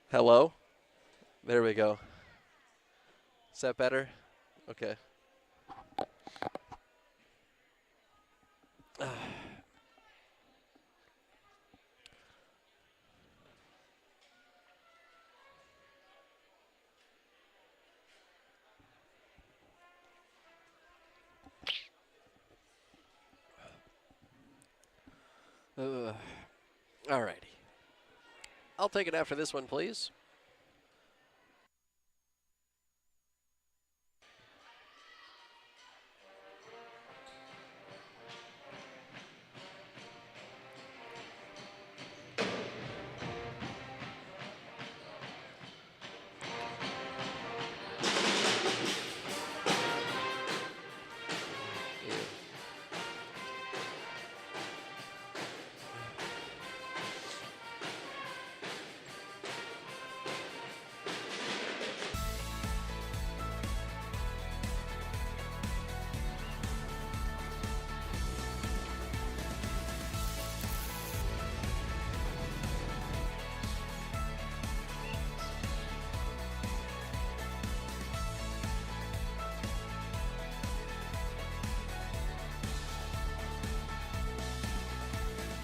Hello? There we go. Is that better? Okay. All righty. I'll take it after this one, please.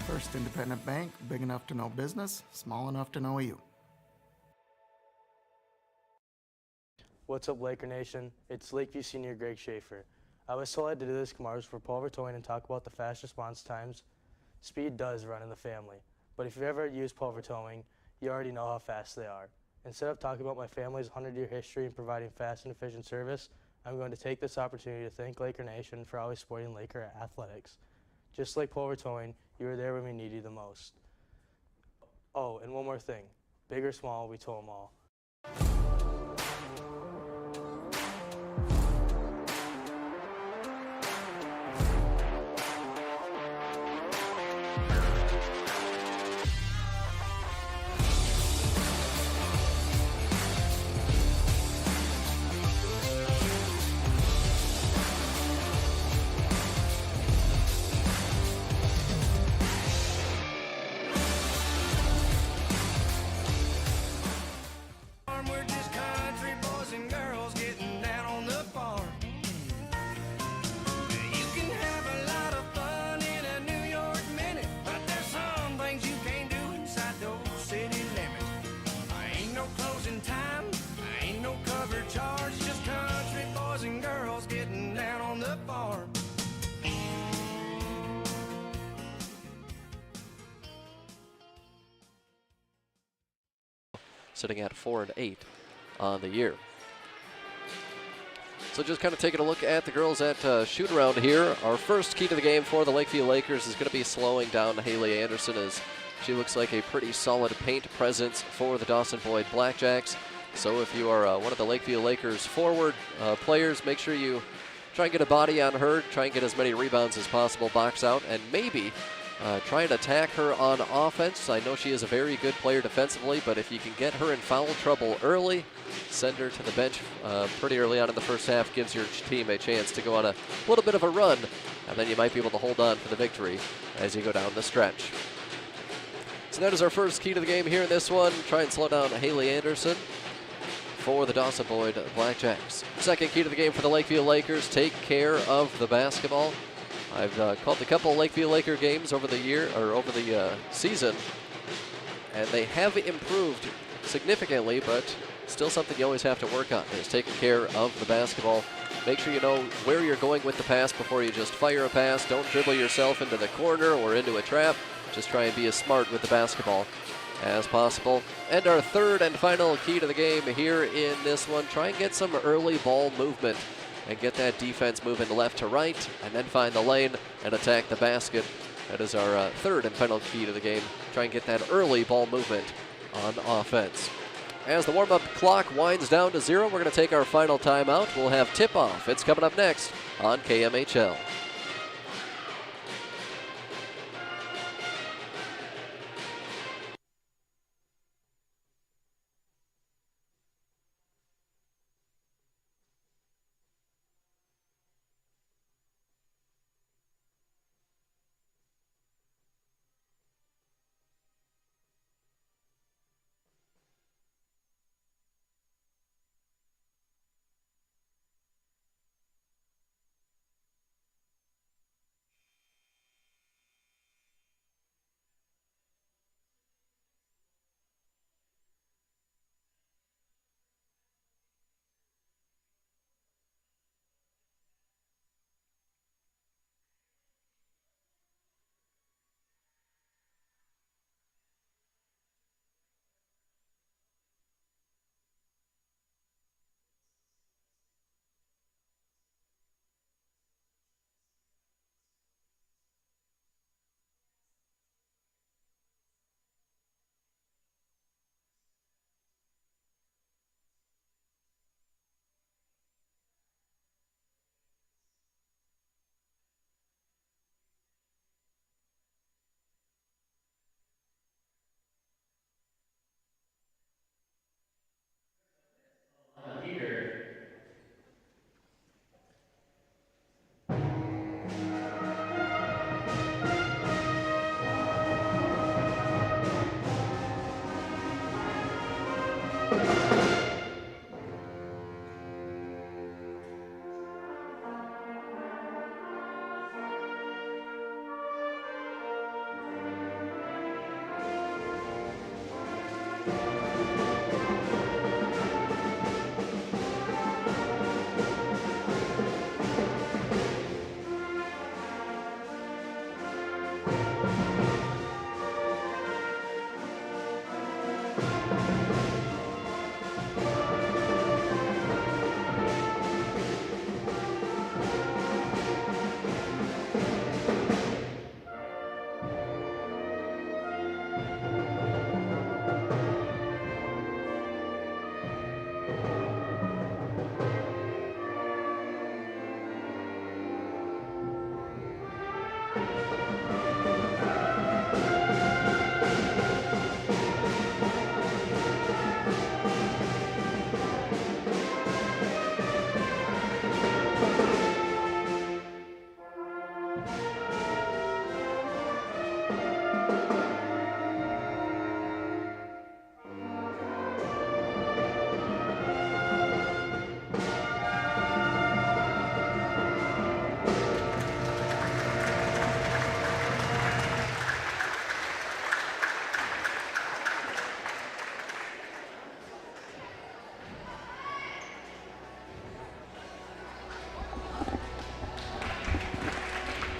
First independent bank, big enough to know business, small enough to know you. What's up, Laker Nation? It's Lakeview senior Greg Schaefer. I was selected to do this commercial for Pulver Towing and talk about the fast response times. Speed does run in the family, but if you've ever used Pulver Towing, you already know how fast they are. Instead of talking about my family's 100-year history in providing fast and efficient service, I'm going to take this opportunity to thank Laker Nation for always supporting Laker athletics. Just like Pulver Towing, you were there when we needed you the most. Oh, and one more thing. Big or small, we tow them all. We're just country boys and girls getting down on the farm. You can have a lot of fun in a New York minute, but there's some things you can't do inside those city limits. I ain't no closing time, I ain't no cover charge, just country boys and girls getting down on the farm. Sitting at 4-8 on the year. So just kind of taking a look at the girls at shoot around here. Our first key to the game for the Lakeview Lakers is going to be slowing down Haley Anderson, as she looks like a pretty solid paint presence for the Dawson-Boyd Blackjacks. So if you are one of the Lakeview Lakers forward players, make sure you try and get a body on her, try and get as many rebounds as possible, box out, and maybe try and attack her on offense. I know she is a very good player defensively, but if you can get her in foul trouble early, send her to the bench pretty early on in the first half, gives your team a chance to go on a little bit of a run, and then you might be able to hold on for the victory as you go down the stretch. So that is our first key to the game here in this one. Try and slow down Haley Anderson for the Dawson-Boyd Blackjacks. Second key to the game for the Lakeview Lakers, take care of the basketball. I've called a couple Lakeview Laker games over the year, or over the season, and they have improved significantly, but still something you always have to work on is taking care of the basketball. Make sure you know where you're going with the pass before you just fire a pass. Don't dribble yourself into the corner or into a trap. Just try and be as smart with the basketball as possible. And our third and final key to the game here in this one, try and get some early ball movement and get that defense moving left to right, and then find the lane and attack the basket. That is our third and final key to the game. Try and get that early ball movement on offense. As the warm-up clock winds down to 0, we're going to take our final timeout. We'll have tip-off. It's coming up next on KMHL.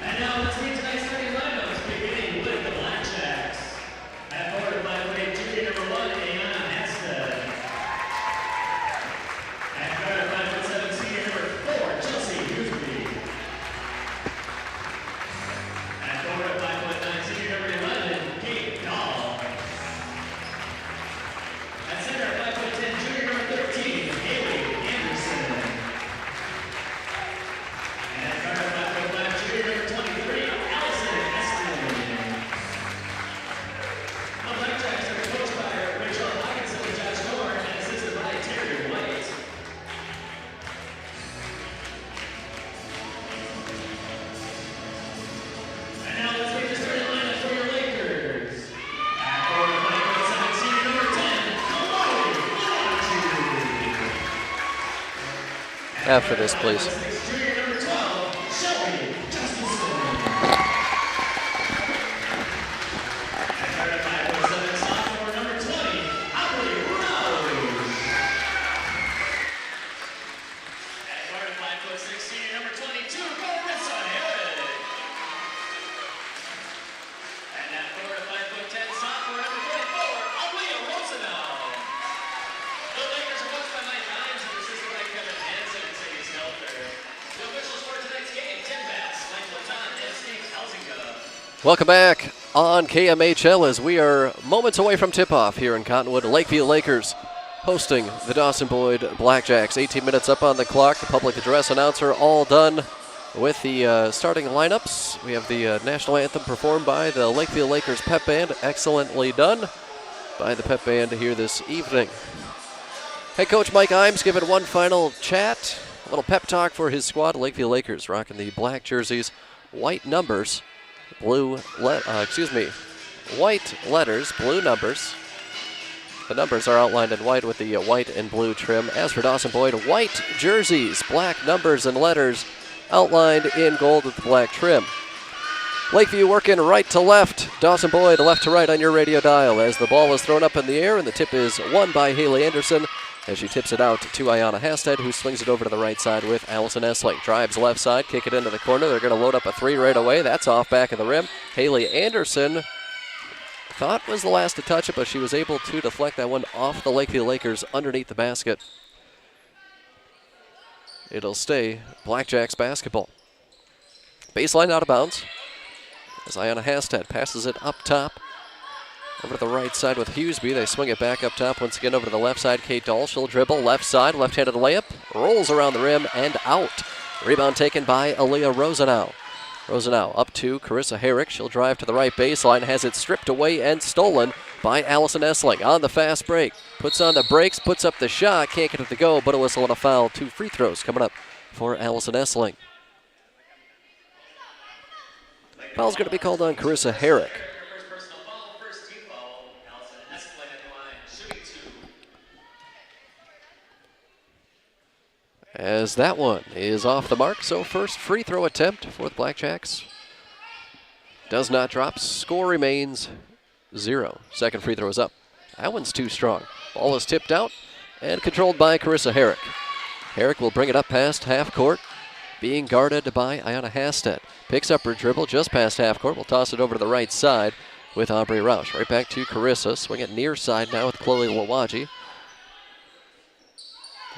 And now let's meet tonight's starting lineups, beginning with the Blackjacks. At forward, flyweight junior number 1, Ayana Heston. At guard, 5'7", senior number 4, Chelsea Huseby. At forward, 5'9", senior number 11, Kate Dahl. At center, 5'10", junior number 13, Haley Anderson. And at guard, 5'5", junior number 23, Allison Eston. The Blackjacks are coached by Rachel Hawkinson and Josh Horn and assisted by Terry White. And now let's make the starting lineup for your Lakers. At forward, 5'7", senior number 10, Chloe Lawton. After this, please. Junior number 12, Shelby Justinson. At guard, 5'7", sophomore number 20, Aubrey Rose. At guard, 5'6", senior number 22, Carissa Herrick. And at forward, 5'10", sophomore number 44, Aaliyah Rosenau. The Lakers are coached by Mike Hines and assisted by Kevin Hansen and Sadie Stelter. The officials for tonight's game, Tim Bass, Mike Laton, and Steve Elzinga. Welcome back on KMHL as we are moments away from tip-off here in Cottonwood. Lakeview Lakers hosting the Dawson-Boyd Blackjacks. 18 minutes up on the clock. The public address announcer all done with the starting lineups. We have the national anthem performed by the Lakeview Lakers pep band. Excellently done by the pep band here this evening. Head coach Mike Imes giving one final chat, a little pep talk for his squad. Lakeview Lakers rocking the black jerseys, white numbers, white letters, blue numbers. The numbers are outlined in white with the white and blue trim. As for Dawson-Boyd, white jerseys, black numbers and letters outlined in gold with the black trim. Lakeview working right to left, Dawson-Boyd left to right on your radio dial as the ball is thrown up in the air and the tip is won by Haley Anderson as she tips it out to Ayana Hasted, who swings it over to the right side with Allison Essling. Drives left side, kick it into the corner. They're going to load up a three right away. That's off back of the rim. Haley Anderson thought was the last to touch it, but she was able to deflect that one off the Lakeview Lakers underneath the basket. It'll stay Blackjacks basketball. Baseline out of bounds as Ayana Hasted passes it up top. Over to the right side with Huseby. They swing it back up top once again over to the left side. Kate Dahl, she'll dribble left side, left-handed layup, rolls around the rim and out. Rebound taken by Aaliyah Rosenau. Rosenau up to Carissa Herrick. She'll drive to the right baseline, has it stripped away and stolen by Allison Essling on the fast break. Puts on the brakes, puts up the shot, can't get it to go, but a whistle and a foul. 2 free throws coming up for Allison Essling. Foul's going to be called on Carissa Herrick. As that one is off the mark, so first free throw attempt for the Blackjacks does not drop. Score remains 0. Second free throw is up. That one's too strong. Ball is tipped out and controlled by Carissa Herrick. Herrick will bring it up past half court, being guarded by Ayana Hasted. Picks up her dribble just past half court. Will toss it over to the right side with Aubrey Roush. Right back to Carissa. Swing it near side now with Chloe Lawaji.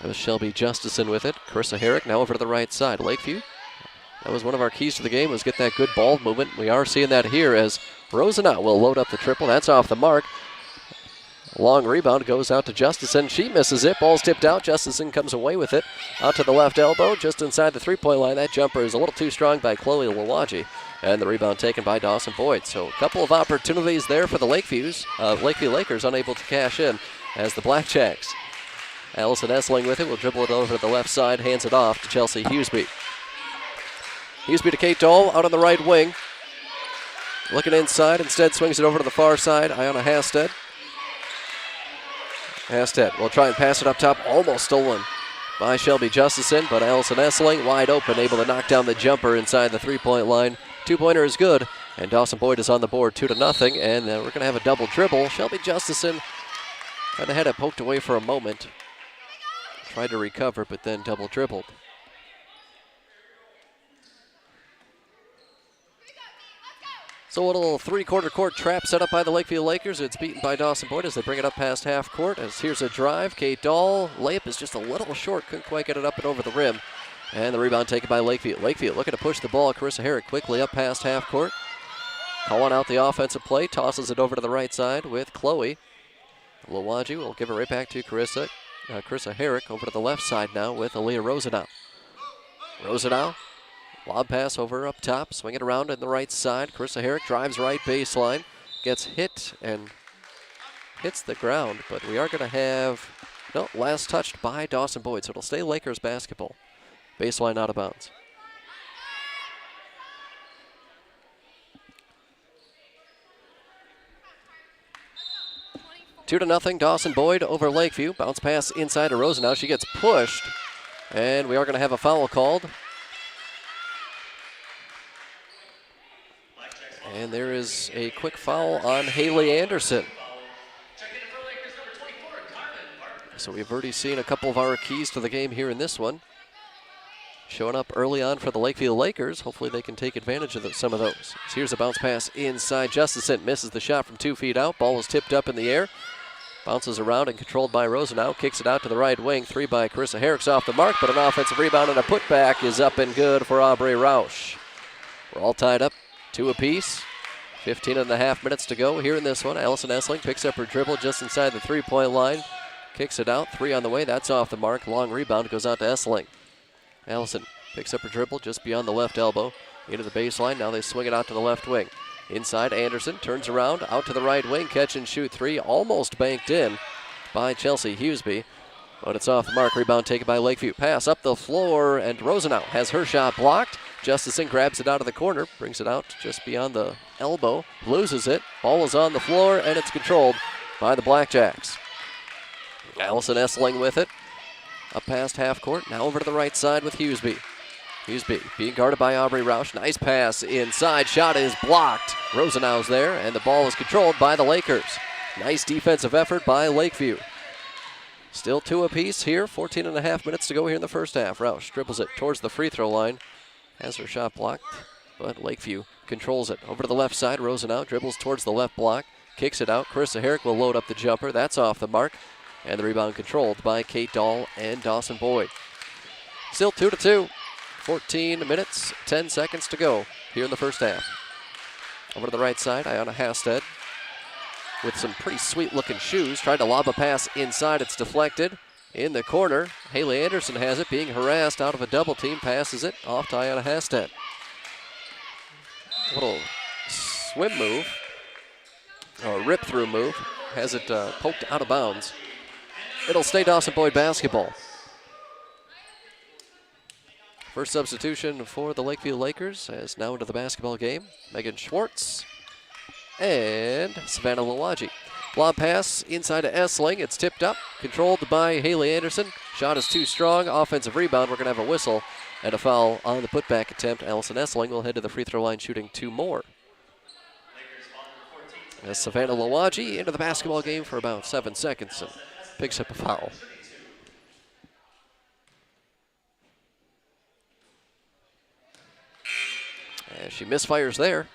That was Shelby Justison with it. Carissa Herrick now over to the right side. Lakeview, that was one of our keys to the game, was get that good ball movement. We are seeing that here as Rosenau will load up the triple. That's off the mark. Long rebound goes out to Justison. She misses it. Ball's tipped out. Justison comes away with it. Out to the left elbow, just inside the three-point line. That jumper is a little too strong by Chloe Lawaji. And the rebound taken by Dawson-Boyd. So a couple of opportunities there for the Lakeview Lakers, unable to cash in as the Blackjacks. Allison Essling with it, will dribble it over to the left side, hands it off to Chelsea Hughesby. Hughesby to Kate Dahl out on the right wing. Looking inside, instead swings it over to the far side, Iona Hasted. Hasted will try and pass it up top, almost stolen by Shelby Justison, but Allison Essling wide open, able to knock down the jumper inside the three-point line. Two-pointer is good, and Dawson-Boyd is on the board 2-0, and we're going to have a double dribble. Shelby Justison kind of had it poked away for a moment. Tried to recover, but then double dribbled. So a little three-quarter court trap set up by the Lakeview Lakers. It's beaten by Dawson-Boyd as they bring it up past half court. As here's a drive. Kate Dahl, layup is just a little short. Couldn't quite get it up and over the rim. And the rebound taken by Lakeview. Lakeview looking to push the ball. Carissa Herrick quickly up past half court. Calling out the offensive play. Tosses it over to the right side with Chloe. Lawaji will give it right back to Carissa. Carissa Herrick over to the left side now with Aaliyah Rosenau. Rosenau. Lob pass over up top, swing it around on the right side. Carissa Herrick drives right baseline, gets hit and hits the ground, but we are going to have, no, last touched by Dawson-Boyd, so it'll stay Lakers basketball. Baseline out of bounds. Two to nothing, Dawson-Boyd over Lakeview. Bounce pass inside to Rosenau. She gets pushed, and we are going to have a foul called. And there is a quick foul on Haley Anderson. So we've already seen a couple of our keys to the game here in this one. Showing up early on for the Lakeview Lakers. Hopefully they can take advantage of some of those. So here's a bounce pass inside. Justison misses the shot from 2 feet out. Ball was tipped up in the air. Bounces around and controlled by Rosenau. Kicks it out to the right wing. Three by Carissa Herrick's off the mark, but an offensive rebound and a putback is up and good for Aubrey Roush. We're all tied up. 2 apiece. 15.5 minutes to go here in this one. Allison Essling picks up her dribble just inside the three-point line. Kicks it out. 3 on the way. That's off the mark. Long rebound goes out to Essling. Allison picks up her dribble just beyond the left elbow. Into the baseline. Now they swing it out to the left wing. Inside, Anderson turns around. Out to the right wing. Catch and shoot 3. Almost banked in by Chelsea Hughesby. But it's off the mark. Rebound taken by Lakeview. Pass up the floor, and Rosenau has her shot blocked. Justison grabs it out of the corner, brings it out just beyond the elbow, loses it. Ball is on the floor, and it's controlled by the Blackjacks. Allison Essling with it. Up past half court, now over to the right side with Hughesby. Hughesby being guarded by Aubrey Roush. Nice pass inside. Shot is blocked. Rosenau's there, and the ball is controlled by the Lakers. Nice defensive effort by Lakeview. Still 2 apiece here. 14.5 minutes to go here in the first half. Roush dribbles it towards the free throw line. Has her shot blocked, but Lakeview controls it. Over to the left side, Rosenau dribbles towards the left block. Kicks it out. Carissa Herrick will load up the jumper. That's off the mark. And the rebound controlled by Kate Dahl and Dawson-Boyd. Still 2-2. 14 minutes, 10 seconds to go here in the first half. Over to the right side, Iona Hasted with some pretty sweet-looking shoes. Tried to lob a pass inside. It's deflected. In the corner, Haley Anderson has it, being harassed out of a double team. Passes it off to Iona Hasted. Little swim move, or rip-through move. Has it poked out of bounds. It'll stay Dawson-Boyd basketball. First substitution for the Lakeview Lakers as now into the basketball game. Megan Schwartz and Savannah Lawaji. Lob pass inside to Essling. It's tipped up, controlled by Haley Anderson. Shot is too strong. Offensive rebound. We're going to have a whistle and a foul on the putback attempt. Allison Essling will head to the free throw line shooting 2 more. As Savannah Lawaji into the basketball game for about 7 seconds and picks up a foul. And she misfires there.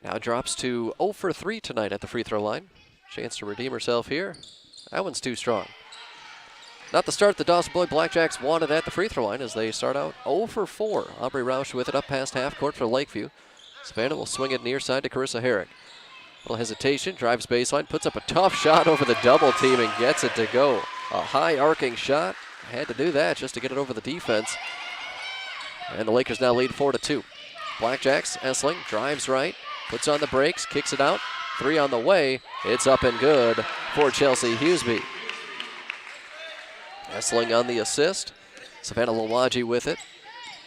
Now drops to 0 for 3 tonight at the free throw line. Chance to redeem herself here. That one's too strong. Not the start the Dawson-Boyd Blackjacks wanted at the free throw line as they start out 0 for 4. Aubrey Roush with it up past half court for Lakeview. Savannah will swing it near side to Carissa Herrick. Little hesitation, drives baseline, puts up a tough shot over the double team and gets it to go. A high arcing shot. Had to do that just to get it over the defense. And the Lakers now lead 4-2. Blackjacks, Essling drives right, puts on the brakes, kicks it out. 3 on the way. It's up and good for Chelsea Huseby. Essling on the assist. Savannah Lawaji with it.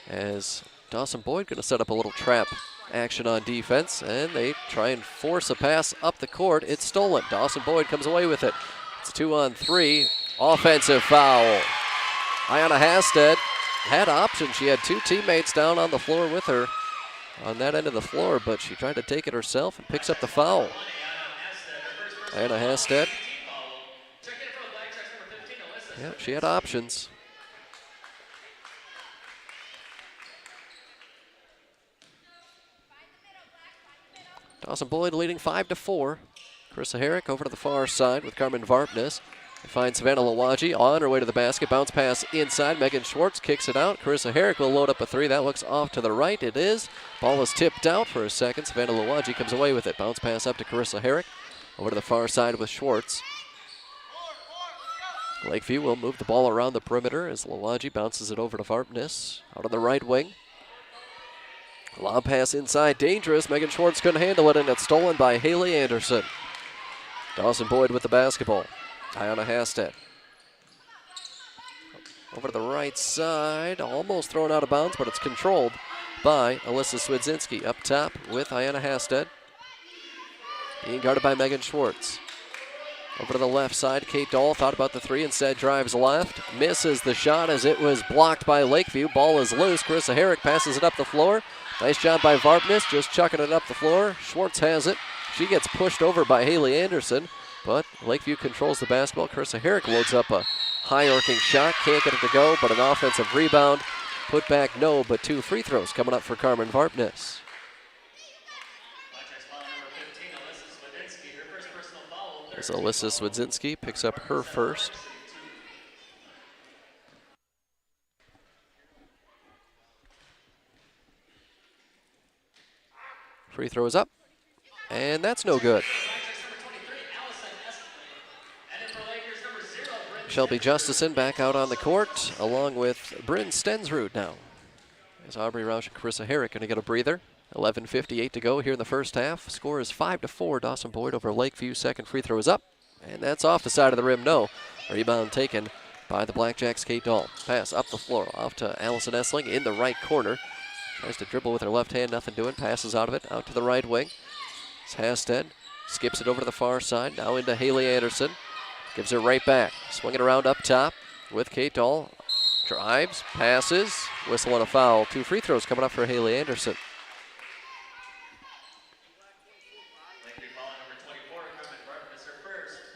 As Dawson-Boyd going to set up a little trap action on defense, and they try and force a pass up the court. It's stolen. Dawson-Boyd comes away with it. It's 2-on-3. Offensive foul. Ayanna Hasted had options. She had 2 teammates down on the floor with her on that end of the floor, but she tried to take it herself and picks up the foul. Ayanna Hasted. Yeah, she had options. Dawson-Boyd leading 5-4. Carissa Herrick over to the far side with Carmen Varpnes. They find Savannah Lawaji on her way to the basket. Bounce pass inside. Megan Schwartz kicks it out. Carissa Herrick will load up a 3. That looks off to the right. It is. Ball is tipped out for a second. Savannah Lawaji comes away with it. Bounce pass up to Carissa Herrick. Over to the far side with Schwartz. Lakeview will move the ball around the perimeter as Lawaji bounces it over to Varpnes. Out on the right wing. Lob pass inside, dangerous. Megan Schwartz couldn't handle it, and it's stolen by Haley Anderson. Dawson-Boyd with the basketball. Ayanna Hasted. Over to the right side, almost thrown out of bounds, but it's controlled by Alyssa Swidzinski. Up top with Ayanna Hasted. Being guarded by Megan Schwartz. Over to the left side, Kate Dahl thought about the 3, instead drives left. Misses the shot as it was blocked by Lakeview. Ball is loose. Carissa Herrick passes it up the floor. Nice job by Varpnes, just chucking it up the floor. Schwartz has it. She gets pushed over by Haley Anderson, but Lakeview controls the basketball. Carissa Herrick loads up a high-arcing shot. Can't get it to go, but an offensive rebound. Put back no, but 2 free throws coming up for Carmen Varpnes. As Alyssa Swidzinski picks up her first. Free throw is up, and that's no good. Shelby Justison back out on the court, along with Bryn Stensrud now. As Aubrey Roush and Carissa Herrick going to get a breather. 11:58 to go here in the first half. Score is 5-4. Dawson-Boyd over Lakeview. Second free throw is up, and that's off the side of the rim. No. Rebound taken by the Blackjacks' Kate Dahl. Pass up the floor, off to Allison Essling in the right corner. Tries to dribble with her left hand, nothing doing. Passes out of it, out to the right wing. It's Hasted. Skips it over to the far side. Now into Haley Anderson. Gives her right back. Swinging around up top with Kate Dahl. Drives, passes, whistle and a foul. 2 free throws coming up for Haley Anderson.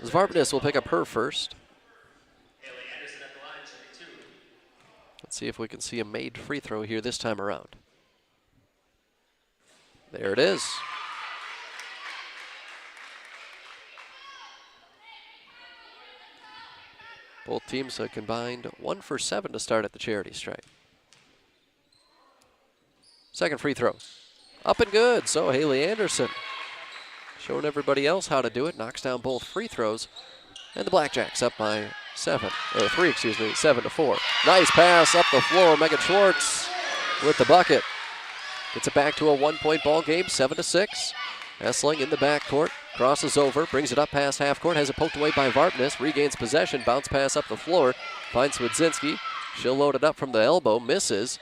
Varpnes will pick up her first. Let's see if we can see a made free throw here this time around. There it is. Both teams have combined 1 for 7 to start at the charity stripe. Second free throw. Up and good, so Haley Anderson showing everybody else how to do it. Knocks down both free throws. And the Blackjacks up by 3, 7-4. Nice pass up the floor. Megan Schwartz with the bucket. Gets it back to a 1-point ball game, 7-6. Essling in the backcourt. Crosses over, brings it up past half court, has it poked away by Varpnes, regains possession, bounce pass up the floor, finds Swidzinski. She'll load it up from the elbow, misses.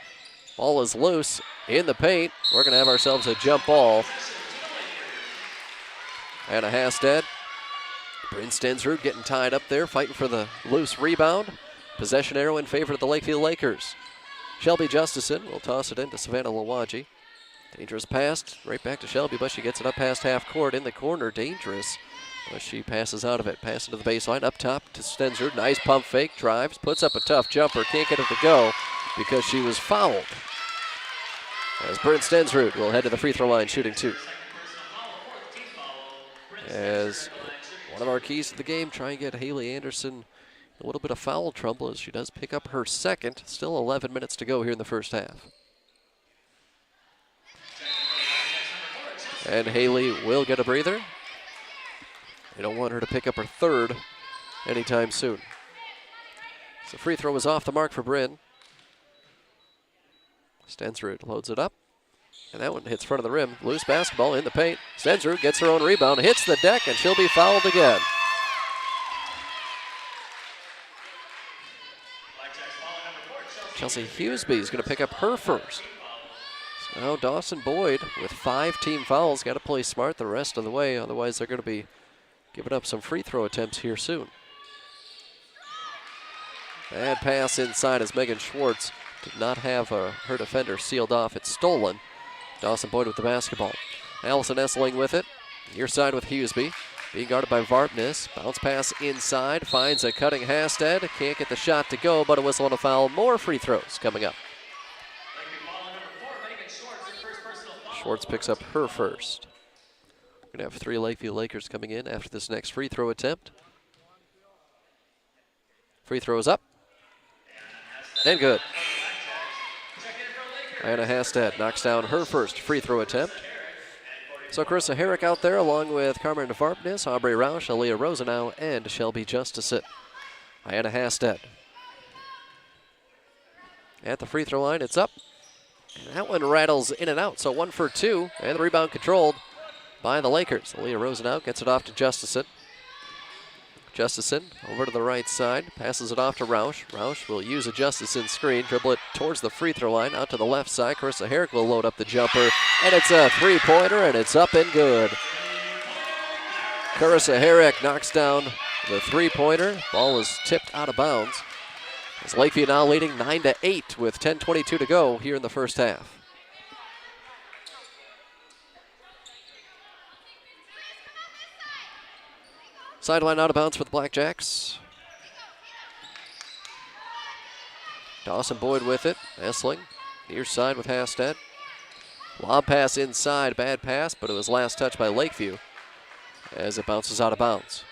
Ball is loose in the paint. We're going to have ourselves a jump ball. Ayanna Hasted. Bryn Stensrud getting tied up there, fighting for the loose rebound. Possession arrow in favor of the Lakeview Lakers. Shelby Justison will toss it into Savannah Lawaji. Dangerous pass, right back to Shelby, but she gets it up past half court in the corner. Dangerous, but she passes out of it. Pass into the baseline, up top to Stensrud. Nice pump fake, drives, puts up a tough jumper. Can't get it to go because she was fouled. As Bryn Stensrud will head to the free throw line, shooting 2. As one of our keys to the game, try and get Haley Anderson a little bit of foul trouble as she does pick up her second. Still 11 minutes to go here in the first half. And Haley will get a breather. You don't want her to pick up her third anytime soon. So free throw was off the mark for Bryn. Stensrud loads it up. And that one hits front of the rim. Loose basketball in the paint. Stensrud gets her own rebound, hits the deck, and she'll be fouled again. Chelsea Hughesby is going to pick up her first. So now Dawson-Boyd with 5 team fouls. Got to play smart the rest of the way, otherwise they're going to be giving up some free throw attempts here soon. Bad pass inside as Megan Schwartz did not have her defender sealed off. It's stolen. Dawson-Boyd with the basketball. Allison Essling with it. Near side with Hughesby. Being guarded by Varpness. Bounce pass inside. Finds a cutting Hasted. Can't get the shot to go, but a whistle and a foul. More free throws coming up. Schwartz picks up her first. We're going to have 3 Lakeview Lakers coming in after this next free throw attempt. Free throw is up. And good. Anna Hasted knocks down her first free throw attempt. So Carissa Herrick out there along with Carmen Varpness, Aubrey Roush, Aaliyah Rosenau, and Shelby Justison. Anna Hasted. At the free throw line, it's up. And that one rattles in and out, so 1 for 2, and the rebound controlled by the Lakers. Aaliyah Rosenau gets it off to Justison. Justison over to the right side, passes it off to Roush. Roush will use a Justison screen, dribble it towards the free throw line, out to the left side. Carissa Herrick will load up the jumper, and it's a three-pointer, and it's up and good. Carissa Herrick knocks down the three-pointer. Ball is tipped out of bounds. As Lakeview now leading 9-8 with 10:22 to go here in the first half. Sideline out of bounds for the Blackjacks. Dawson-Boyd with it. Essling near side with Hasted. Lob pass inside, bad pass, but it was last touched by Lakeview as it bounces out of bounds.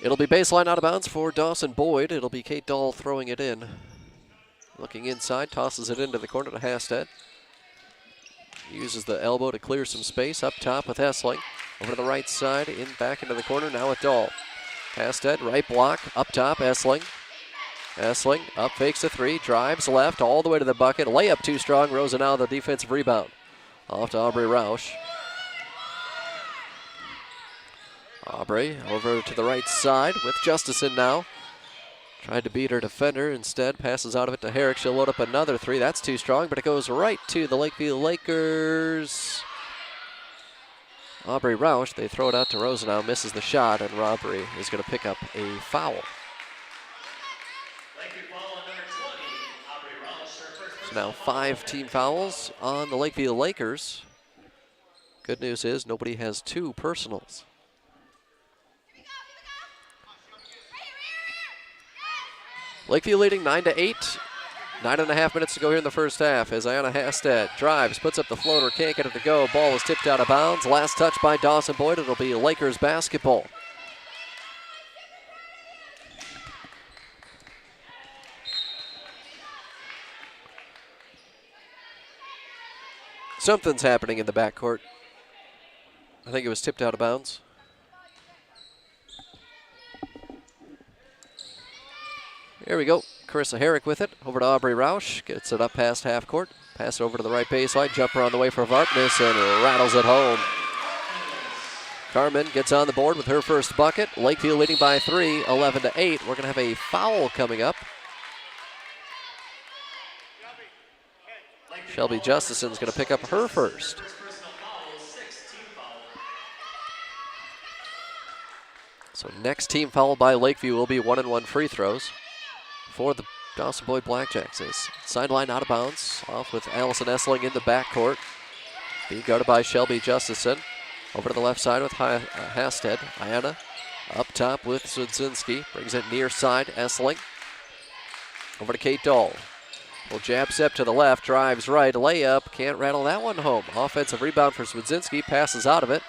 It'll be baseline out of bounds for Dawson-Boyd. It'll be Kate Dahl throwing it in. Looking inside, tosses it into the corner to Hasted. Uses the elbow to clear some space up top with Essling. Over to the right side, back into the corner, now with Dahl. Hasted, right block, up top, Essling. Essling, up, fakes a 3, drives left, all the way to the bucket. Layup too strong, Rosenau the defensive rebound. Off to Aubrey Roush. Aubrey over to the right side with Justison now. Tried to beat her defender, instead passes out of it to Herrick. She'll load up another 3. That's too strong, but it goes right to the Lakeview Lakers. Aubrey Roush, they throw it out to Rosenau, misses the shot, and Aubrey is going to pick up a foul. So now 5 team fouls on the Lakeview Lakers. Good news is nobody has 2 personals. Lakeview leading 9-8. 9.5 minutes to go here in the first half as Ayana Hasted drives, puts up the floater, can't get it to go. Ball is tipped out of bounds. Last touch by Dawson-Boyd. It'll be Lakers basketball. Something's happening in the backcourt. I think it was tipped out of bounds. Here we go. Carissa Herrick with it. Over to Aubrey Roush. Gets it up past half court. Pass it over to the right baseline. Jumper on the way for Varpness and rattles it home. Carmen gets on the board with her first bucket. Lakeview leading by 3, 11-8. We're going to have a foul coming up. Shelby Justison's going to pick up her first. So next team foul by Lakeview will be 1-and-1 free throws for the Dawson-Boyd Blackjacks. Sideline out of bounds, off with Allison Essling in the backcourt. Being guarded by Shelby Justison. Over to the left side with Hasted. Ayana up top with Sudzinski. Brings it near side, Essling. Over to Kate Dahl. Well, jab step to the left, drives right, layup. Can't rattle that one home. Offensive rebound for Sudzinski, passes out of it.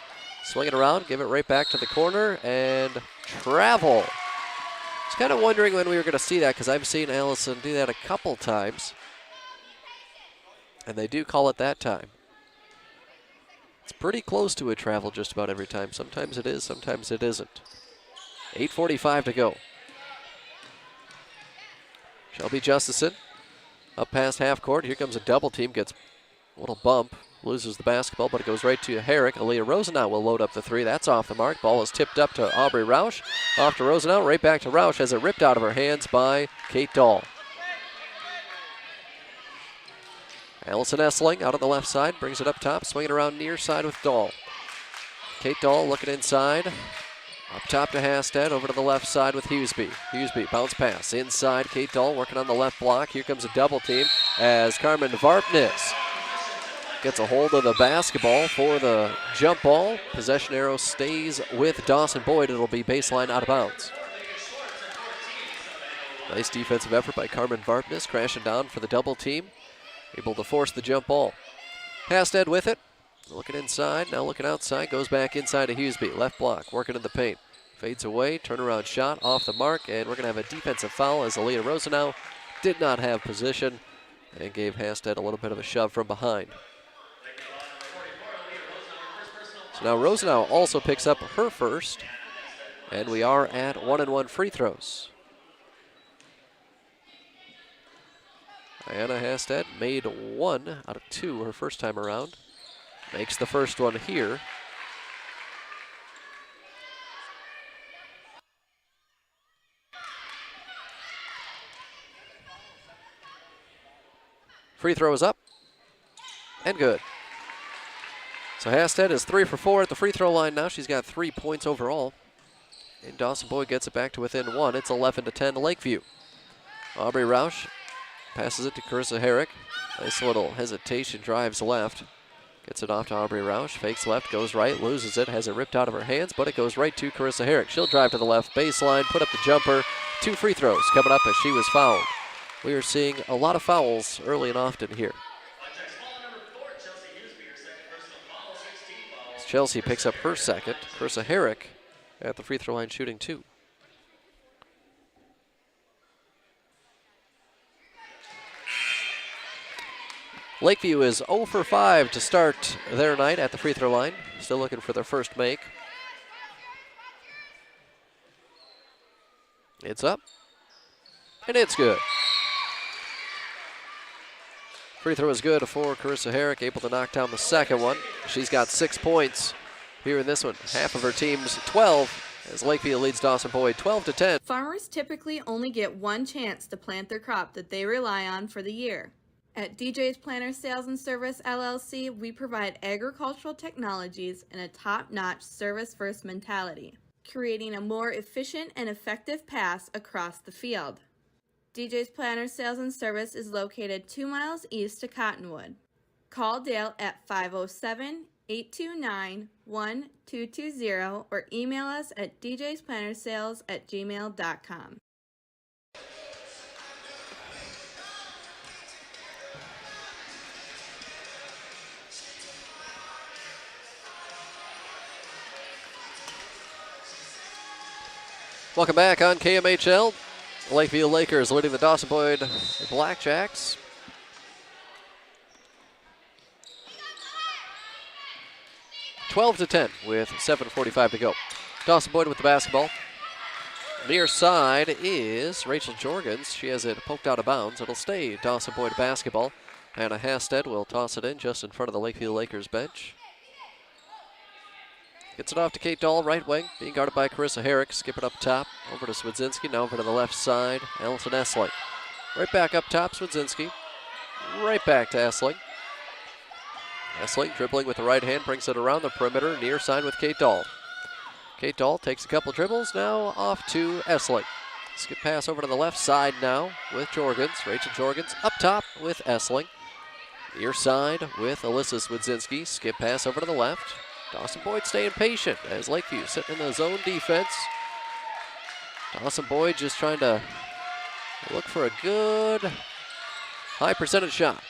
Swing it around, give it right back to the corner, and travel. I was kind of wondering when we were going to see that because I've seen Allison do that a couple times. And they do call it that time. It's pretty close to a travel just about every time. Sometimes it is, sometimes it isn't. 8:45 to go. Shelby Justison up past half court. Here comes a double team. Gets a little bump. Loses the basketball, but it goes right to Herrick. Aaliyah Rosenau will load up the three. That's off the mark. Ball is tipped up to Aubrey Roush. Off to Rosenau. Right back to Roush as it ripped out of her hands by Kate Dahl. Allison Essling out on the left side. Brings it up top. Swinging around near side with Dahl. Kate Dahl looking inside. Up top to Hasted. Over to the left side with Hughesby. Hughesby bounce pass. Inside. Kate Dahl working on the left block. Here comes a double team as Carmen Varpnis gets a hold of the basketball for the jump ball. Possession arrow stays with Dawson-Boyd. It'll be baseline out of bounds. Nice defensive effort by Carmen Varpnis, crashing down for the double team. Able to force the jump ball. Hasted with it. Looking inside, now looking outside. Goes back inside to Hughesby. Left block, working in the paint. Fades away, turnaround shot off the mark, and we're going to have a defensive foul as Aaliyah Rosenau did not have position and gave Hasted a little bit of a shove from behind. So now Rosenau also picks up her first, and we are at 1-1 free throws. Diana Hasted made 1 out of 2 her first time around. Makes the first one here. Free throw is up and good. So Hasted is 3 for 4 at the free throw line now. She's got 3 points overall. And Dawson-Boyd gets it back to within 1. It's 11-10 to Lakeview. Aubrey Roush passes it to Carissa Herrick. Nice little hesitation, drives left. Gets it off to Aubrey Roush. Fakes left, goes right, loses it. Has it ripped out of her hands, but it goes right to Carissa Herrick. She'll drive to the left baseline, put up the jumper. 2 free throws coming up as she was fouled. We are seeing a lot of fouls early and often here. Chelsea picks up her second. Carissa Herrick at the free throw line shooting 2. Lakeview is 0 for 5 to start their night at the free throw line. Still looking for their first make. It's up, and it's good. Free throw is good for Carissa Herrick, able to knock down the second one. She's got 6 points here in this one. Half of her team's 12 as Lakeview leads Dawson-Boyd 12-10. Farmers typically only get one chance to plant their crop that they rely on for the year. At DJ's Planter Sales and Service LLC, we provide agricultural technologies and a top-notch service-first mentality, creating a more efficient and effective pass across the field. DJ's Planter Sales and Service is located 2 miles east of Cottonwood. Call Dale at 507-829-1220 or email us at djsplantersales@gmail.com. Welcome back on KMHL. Lakeview Lakers leading the Dawson-Boyd Blackjacks. (12-10) with 7:45 to go. Dawson-Boyd with the basketball. Near side is Rachel Jorgens. She has it poked out of bounds. It'll stay Dawson-Boyd basketball. Hannah Hasted will toss it in just in front of the Lakeview Lakers bench. Gets it off to Kate Dahl, right wing, being guarded by Carissa Herrick. Skip it up top, over to Swedzinski, now over to the left side, Allison Essling. Right back up top, Swedzinski. Right back to Essling. Essling dribbling with the right hand, brings it around the perimeter, near side with Kate Dahl. Kate Dahl takes a couple dribbles, now off to Essling. Skip pass over to the left side now with Jorgens. Rachel Jorgens up top with Essling. Near side with Alyssa Swedzinski. Skip pass over to the left. Dawson-Boyd staying patient as Lakeview sitting in the zone defense. Dawson-Boyd just trying to look for a good high percentage shot.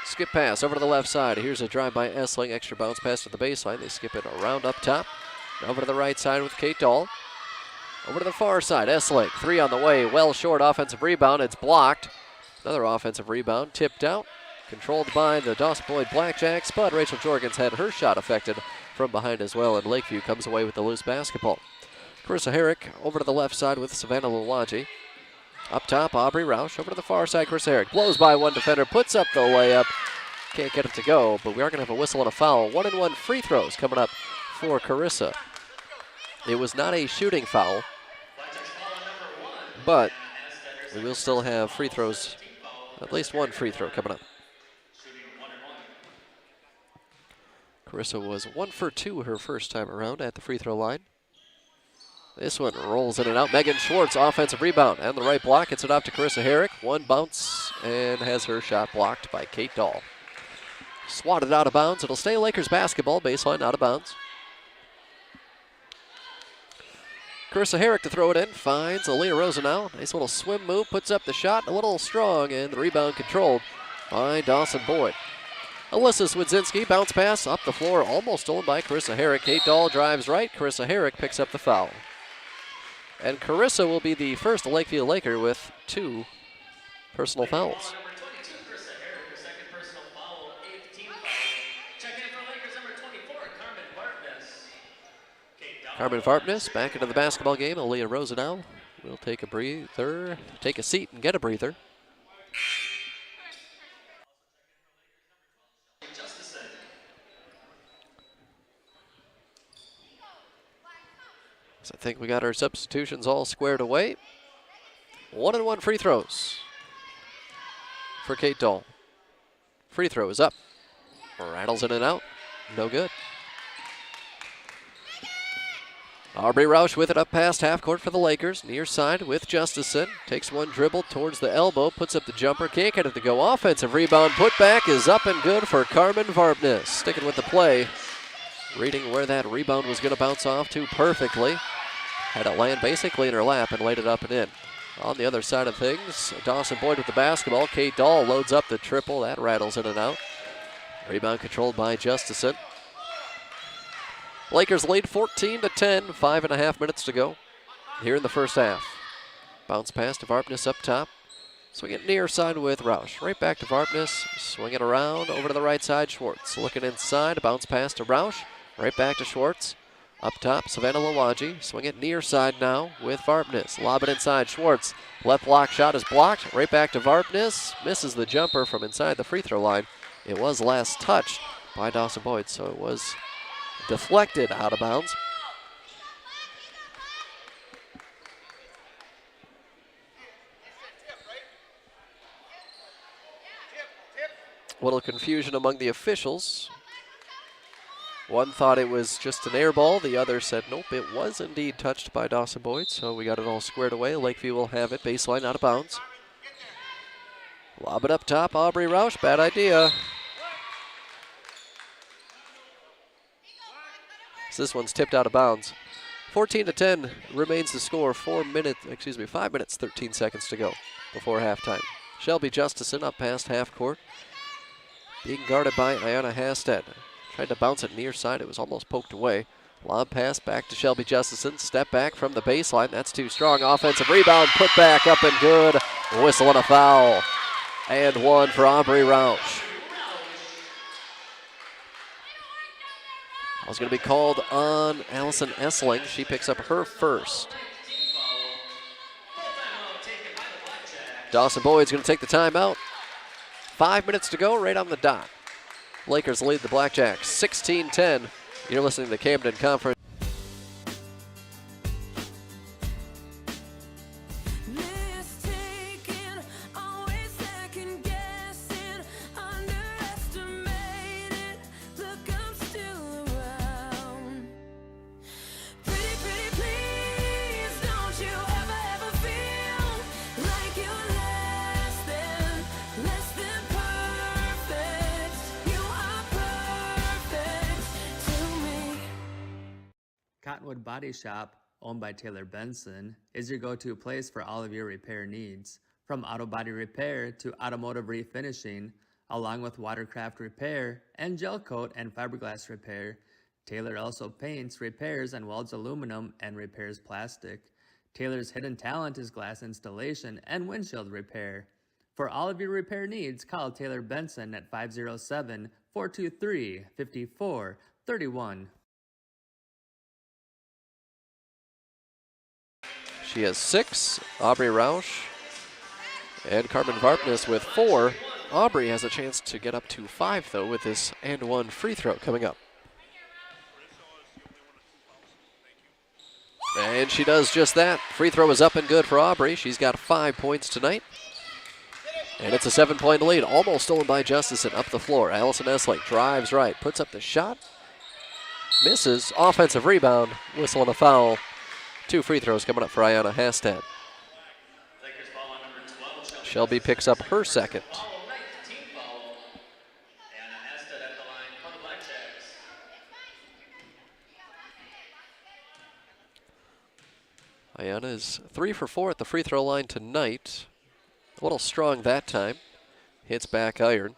Skip pass over to the left side. Here's a drive by Essling. Extra bounce pass to the baseline. They skip it around up top. Over to the right side with Kate Dahl. Over to the far side. Essling, 3 on the way. Well short offensive rebound. It's blocked. Another offensive rebound. Tipped out. Controlled by the Dawson-Boyd Blackjacks, but Rachel Jorgens had her shot affected from behind as well, and Lakeview comes away with the loose basketball. Carissa Herrick over to the left side with Savannah Luwaji. Up top, Aubrey Roush. Over to the far side, Chris Herrick. Blows by one defender, puts up the layup. Can't get it to go, but we are going to have a whistle and a foul. 1-and-1 free throws coming up for Carissa. It was not a shooting foul, but we will still have free throws, at least one free throw coming up. Carissa was 1 for 2 her first time around at the free throw line. This one rolls in and out. Megan Schwartz, offensive rebound, and the right block. Gets it off to Carissa Herrick. One bounce and has her shot blocked by Kate Dahl. Swatted out of bounds. It'll stay Lakers basketball. Baseline out of bounds. Carissa Herrick to throw it in. Finds Aaliyah Rosenau. Nice little swim move. Puts up the shot. A little strong, and the rebound controlled by Dawson-Boyd. Alyssa Swidzinski, bounce pass up the floor, almost stolen by Carissa Herrick. Kate Dahl drives right. Carissa Herrick picks up the foul. And Carissa will be the first Lakeview Laker with 2 personal fouls. Number 22, Carissa Herrick, her second personal foul, 8th team foul. Check in for Lakers number 24, Carmen Bartness. Carmen Farpness back into the basketball game. Aaliyah Rosenau will take a breather, take a seat and get a breather. So I think we got our substitutions all squared away. 1-and-1 free throws for Kate Dahl. Free throw is up. Rattles in and out. No good. Aubrey Roush with it up past half court for the Lakers. Near side with Justison. Takes one dribble towards the elbow. Puts up the jumper. Can't get it to go. Offensive rebound. Putback is up and good for Carmen Varpness. Sticking with the play. Reading where that rebound was going to bounce off to perfectly. Had it land basically in her lap and laid it up and in. On the other side of things, Dawson-Boyd with the basketball. Kate Dahl loads up the triple. That rattles in and out. Rebound controlled by Justison. Lakers lead 14-10, 5.5 minutes to go here in the first half. Bounce pass to Varpness up top. Swing it near side with Roush. Right back to Varpness. Swing it around over to the right side. Schwartz looking inside. Bounce pass to Roush. Right back to Schwartz. Up top, Savannah Lawaji. Swing it near side now with Varpness. Lob it inside. Schwartz. Left block shot is blocked. Right back to Varpness. Misses the jumper from inside the free throw line. It was last touched by Dawson-Boyd, so it was deflected out of bounds. A little confusion among the officials. One thought it was just an air ball. The other said, nope, it was indeed touched by Dawson-Boyd. So we got it all squared away. Lakeview will have it. Baseline out of bounds. Lob it up top. Aubrey Roush. Bad idea. So this one's tipped out of bounds. 14-10 remains the score. 5 minutes, 13 seconds to go before halftime. Shelby Justison up past half court. Being guarded by Ayanna Hasted. Tried to bounce it near side. It was almost poked away. Lob pass back to Shelby Justison. Step back from the baseline. That's too strong. Offensive rebound. Put back up and good. Whistle and a foul. And one for Aubrey Roush. It's going to be called on Allison Essling. She picks up her first. Dawson-Boyd's going to take the timeout. 5 minutes to go, right on the dot. Lakers lead the Blackjacks 16-10. You're listening to the Camden Conference. Cottonwood Body Shop, owned by Taylor Benson, is your go-to place for all of your repair needs. From auto body repair to automotive refinishing, along with watercraft repair and gel coat and fiberglass repair, Taylor also paints, repairs, and welds aluminum and repairs plastic. Taylor's hidden talent is glass installation and windshield repair. For all of your repair needs, call Taylor Benson at 507-423-5431. She has 6. Aubrey Roush and Carmen Varpnes with 4. Aubrey has a chance to get up to 5, though, with this and 1 free throw coming up. And she does just that. Free throw is up and good for Aubrey. She's got 5 points tonight. And it's a 7-point lead, almost stolen by Justison. Up the floor, Allison Essling drives right, puts up the shot, misses, offensive rebound, whistle and a foul. 2 free throws coming up for Ayanna Hastad. Shelby picks up her second. Ayanna is 3 for 4 at the free throw line tonight. A little strong that time. Hits back iron.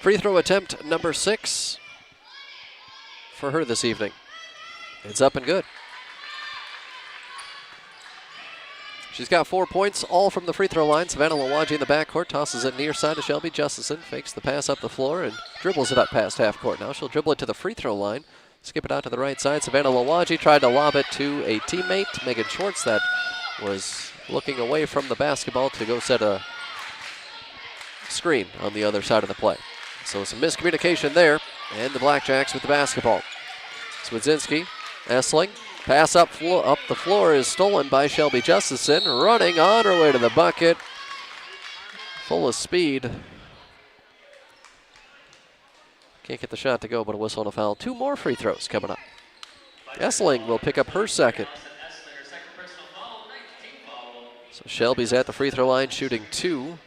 Free throw attempt number 6 for her this evening. It's up and good. She's got 4 points, all from the free throw line. Savannah Lawaji in the backcourt, tosses it near side to Shelby Justison, fakes the pass up the floor and dribbles it up past half court. Now she'll dribble it to the free throw line. Skip it out to the right side. Savannah Lawaji tried to lob it to a teammate, Megan Schwartz, that was looking away from the basketball to go set a screen on the other side of the play. So some miscommunication there, and the Blackjacks with the basketball. Swidzinski, Essling, pass up the floor is stolen by Shelby Justison, running on her way to the bucket, full of speed. Can't get the shot to go, but a whistle and a foul. 2 more free throws coming up. Essling will pick up her second. So Shelby's at the free throw line shooting 2.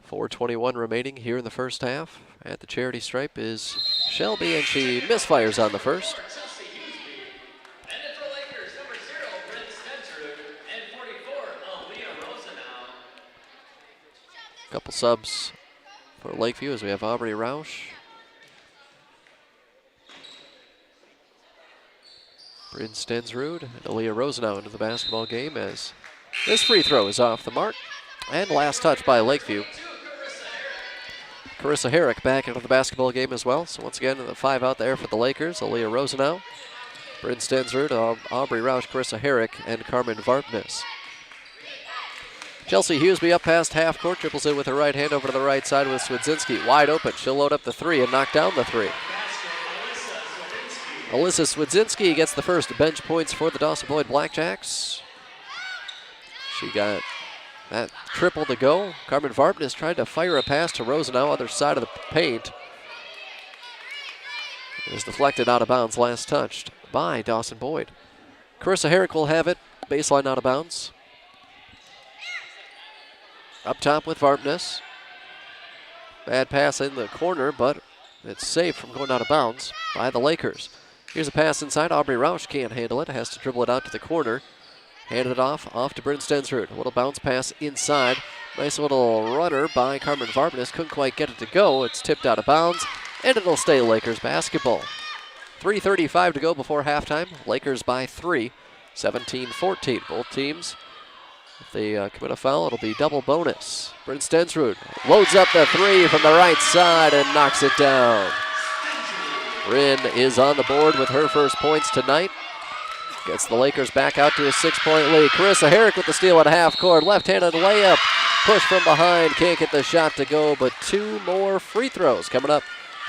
.421 remaining here in the first half. At the charity stripe is Shelby, and she misfires on the first. Couple subs for Lakeview as we have Aubrey Roush, Bryn Stensrud, and Aaliyah Rosenau into the basketball game as this free throw is off the mark. And last touch by Lakeview. Carissa Herrick back into the basketball game as well. So once again, the 5 out there for the Lakers. Aaliyah Rosenau, Bryn Stensrud, Aubrey Roush, Carissa Herrick, and Carmen Varpnes. Chelsea Hughesby up past half court, dribbles in with her right hand over to the right side with Swidzinski wide open. She'll load up the 3 and knock down the 3. Alyssa Swidzinski gets the first bench points for the Dawson-Boyd Blackjacks. She got that triple to go. Carmen Varpnes tried to fire a pass to Rosenau, other side of the paint. It was deflected out of bounds, last touched by Dawson-Boyd. Carissa Herrick will have it, baseline out of bounds. Up top with Varpnes. Bad pass in the corner, but it's safe from going out of bounds by the Lakers. Here's a pass inside. Aubrey Roush can't handle it. Has to dribble it out to the corner. Handed it off to Bryn Stensrud. A little bounce pass inside. Nice little runner by Carmen Varpnes. Couldn't quite get it to go. It's tipped out of bounds, and it'll stay Lakers basketball. 3:35 to go before halftime. Lakers by 3, 17-14. Both teams, if they commit a foul, it'll be double bonus. Bryn Stensrud loads up the 3 from the right side and knocks it down. Bryn is on the board with her first points tonight. Gets the Lakers back out to a 6-point lead. Carissa Herrick with the steal at half court. Left-handed layup. Push from behind. Can't get the shot to go, but 2 more free throws coming up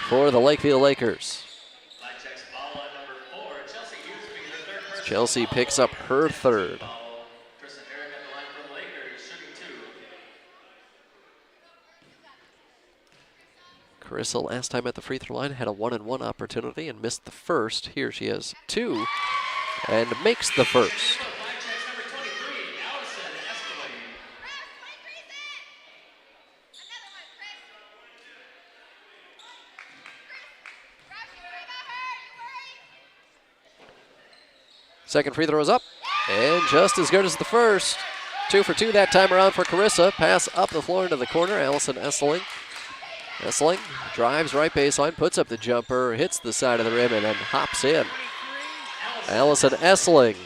for the Lakeview Lakers. Chelsea picks up her third. Carissa last time at the free throw line had a 1-and-1 opportunity and missed the first. Here she has 2 and makes the first. Second free throw is up, and just as good as the first. 2 for 2 that time around for Carissa. Pass up the floor into the corner. Allison Essling. Essling drives right baseline, puts up the jumper, hits the side of the rim, and then hops in. Allison Essling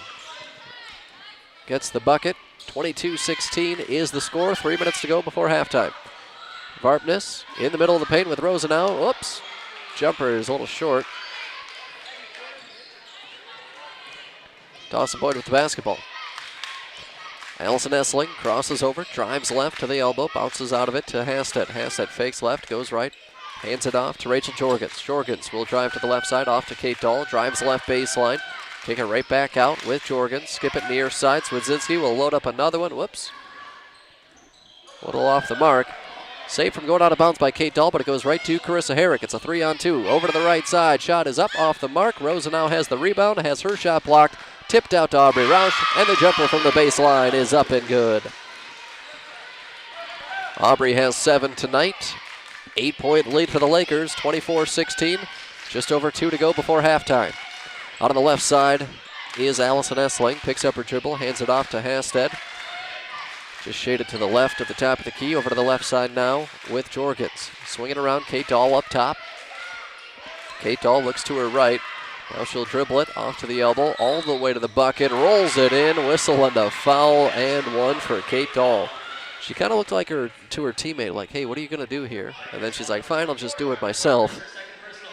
gets the bucket. 22-16 is the score. 3 minutes to go before halftime. Varpnes in the middle of the paint with Rosenau. Oops. jumper is a little short. Dawson-Boyd with the basketball. Allison Essling crosses over, drives left to the elbow, bounces out of it to Hasted. Hasted fakes left, goes right, hands it off to Rachel Jorgens. Jorgens will drive to the left side, off to Kate Dahl, drives left baseline, take it right back out with Jorgens, skip it near side. Swedzinski will load up another one, whoops. A little off the mark. Saved from going out of bounds by Kate Dahl, but it goes right to Carissa Herrick. It's a 3-on-2. Over to the right side. Shot is up off the mark. Rosa now has the rebound, has her shot blocked. Tipped out to Aubrey Roush, and the jumper from the baseline is up and good. Aubrey has 7 tonight. 8-point lead for the Lakers, 24-16. Just over 2 to go before halftime. Out on the left side is Allison Essling. Picks up her dribble, hands it off to Hasted. Just shaded to the left at the top of the key. Over to the left side now with Jorgens. Swinging around, Kate Dahl up top. Kate Dahl looks to her right. Now she'll dribble it off to the elbow, all the way to the bucket, rolls it in, whistle and a foul, and one for Kate Dahl. She kind of looked like to her teammate, like, hey, what are you going to do here? And then she's like, fine, I'll just do it myself.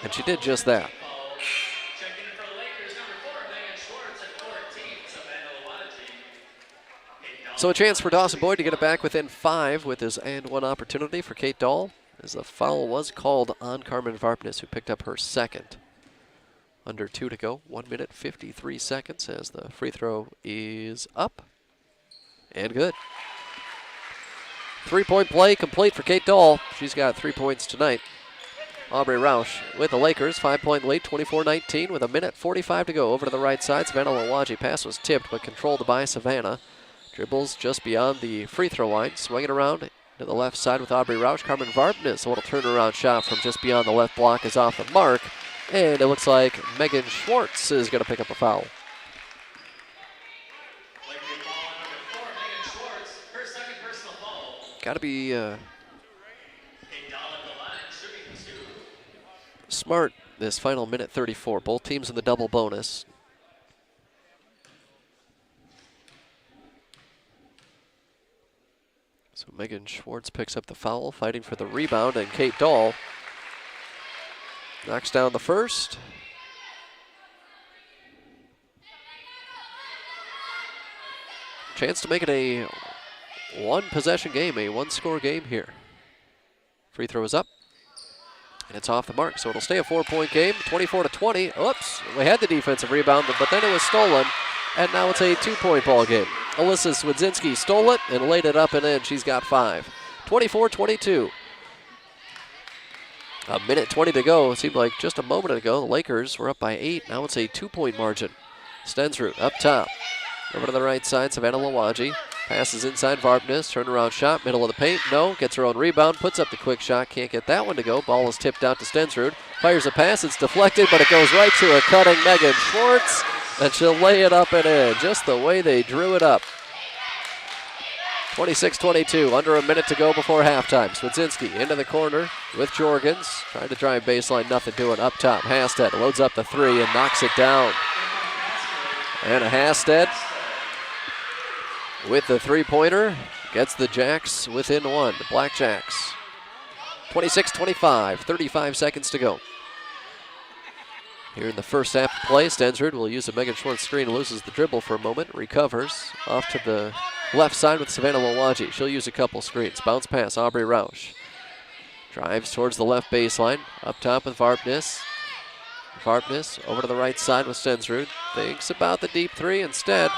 And she did just that. Checking in for the Lakers, number 4, Megan Schwartz at 14. Savannah Lawati. So a chance for Dawson-Boyd to get it back within 5 with his and one opportunity for Kate Dahl, as the foul was called on Carmen Varpnes, who picked up her second. Under 2 to go, 1 minute, 53 seconds as the free throw is up and good. 3-point play complete for Kate Dahl. She's got 3 points tonight. Aubrey Roush with the Lakers, 5-point lead, 24-19 with a minute 45 to go. Over to the right side, Savannah Lawaji. Pass was tipped but controlled by Savannah. Dribbles just beyond the free throw line, swinging around to the left side with Aubrey Roush. Carmen Varpnes, a little turnaround shot from just beyond the left block is off the mark. And it looks like Megan Schwartz is going to pick up a foul. Lakeview foul on number 4, Megan Schwartz. Her second personal foul. Got to be Kate Dahl at the line, shooting 2. smart this final minute 34. Both teams in the double bonus. So Megan Schwartz picks up the foul, fighting for the rebound, and Kate Dahl knocks down the first. Chance to make it a one-possession game, a one-score game here. Free throw is up, and it's off the mark, so it'll stay a 4-point game, 24-20. Oops, we had the defensive rebound, but then it was stolen, and now it's a 2-point ball game. Alyssa Swedzinski stole it and laid it up and in. She's got 5. 24-22. A minute 20 to go. It seemed like just a moment ago the Lakers were up by 8. Now it's a 2-point margin. Stensrud up top. Over to the right side, Savannah Lawaji. Passes inside Varpnes. Turnaround shot, middle of the paint. No, gets her own rebound. Puts up the quick shot. Can't get that one to go. Ball is tipped out to Stensrud. Fires a pass. It's deflected, but it goes right to a cutting Megan Schwartz. And she'll lay it up and in. Just the way they drew it up. 26-22, under a minute to go before halftime. Swedzinski into the corner with Jorgens. Trying to drive baseline, nothing doing. Up top, Hasted loads up the 3 and knocks it down. And Hasted with the 3-pointer gets the Jacks within 1. The Blackjacks. 26-25, 35 seconds to go. Here in the first half of play, Stensrud will use a Megan Schwartz screen, loses the dribble for a moment, recovers off to the left side with Savannah Lawaji. She'll use a couple screens. Bounce pass, Aubrey Roush. Drives towards the left baseline. Up top with Varpnes. Varpnes over to the right side with Stensrud. Thinks about the deep 3 instead.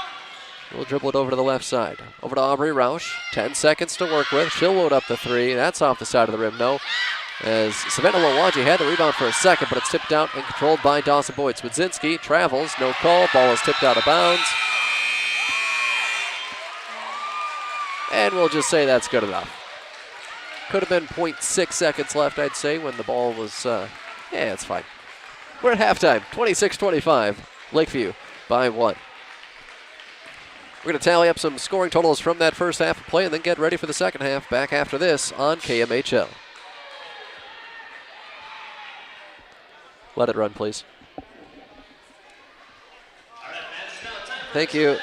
We'll dribble it over to the left side. Over to Aubrey Roush. 10 seconds to work with. She'll load up the 3. That's off the side of the rim. No. As Savannah Lawaji had the rebound for a second, but it's tipped out and controlled by Dawson-Boyd. Swedzinski travels. No call. Ball is tipped out of bounds. And we'll just say that's good enough. Could have been 0.6 seconds left, I'd say, when the ball was, yeah, it's fine. We're at halftime, 26-25, Lakeview by 1. We're going to tally up some scoring totals from that first half of play and then get ready for the second half. Back after this on KMHL. Let it run, please. Thank you.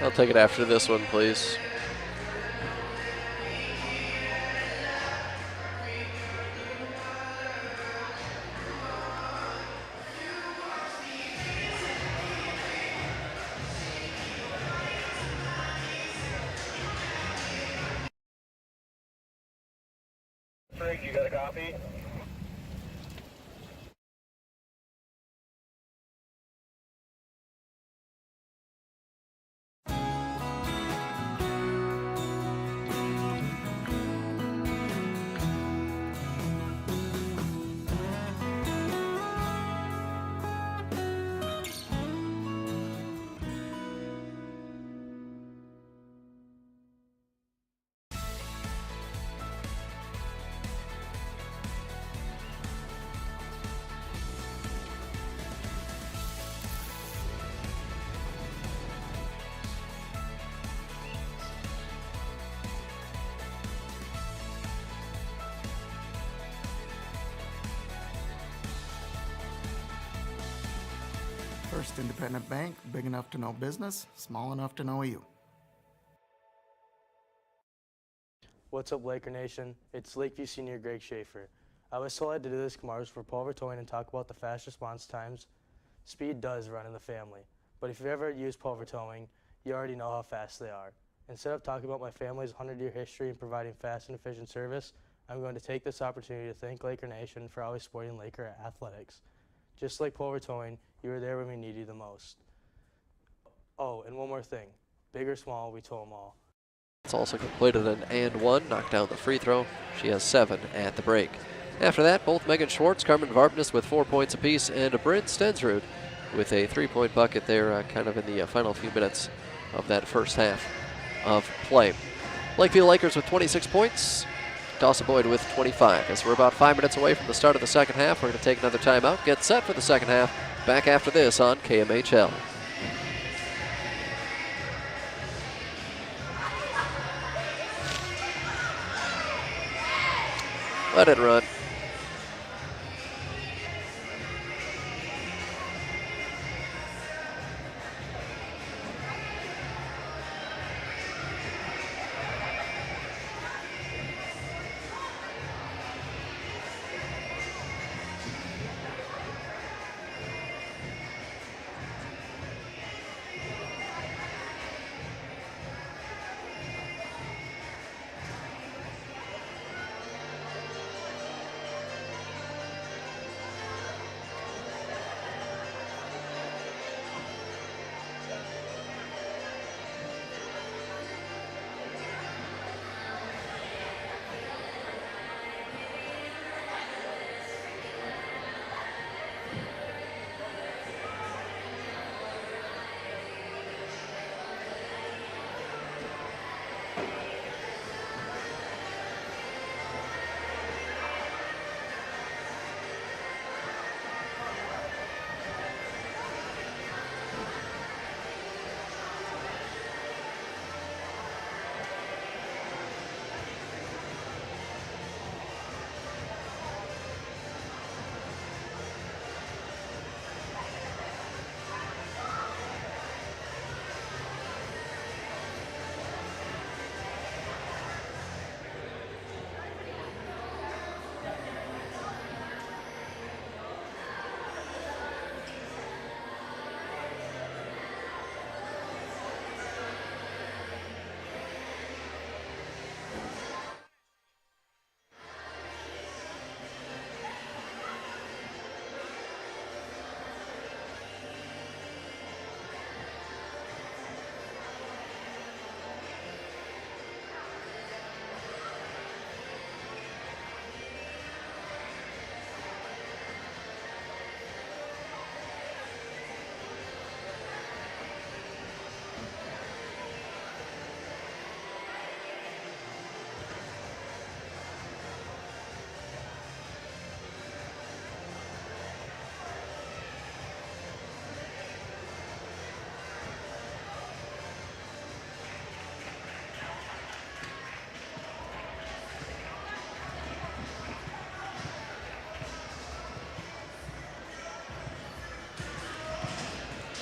I'll take it after this one, please. Frank, you got a copy? First independent bank, big enough to know business, small enough to know you. What's up, Laker Nation? It's Lakeview senior Greg Schaefer. I was selected to do this commercial for Paul Vertoyen and talk about the fast response times. Speed does run in the family, but if you've ever used Paul Vertoyen, you already know how fast they are. Instead of talking about my family's 100-year history and providing fast and efficient service, I'm going to take this opportunity to thank Laker Nation for always supporting Laker athletics. Just like Paul Vertoyen, you were there when we needed you the most. Oh, and one more thing. Big or small, we told them all. It's also completed an and one, knocked down the free throw. She has 7 at the break. After that, both Megan Schwartz, Carmen Varpness with 4 points apiece, and Bryn Stensrud with a 3-point bucket there kind of in the final few minutes of that first half of play. Lakeview Lakers with 26 points, Dawson-Boyd with 25. As we're about 5 minutes away from the start of the second half, we're going to take another timeout, get set for the second half. Back after this on KMHL. Let it run.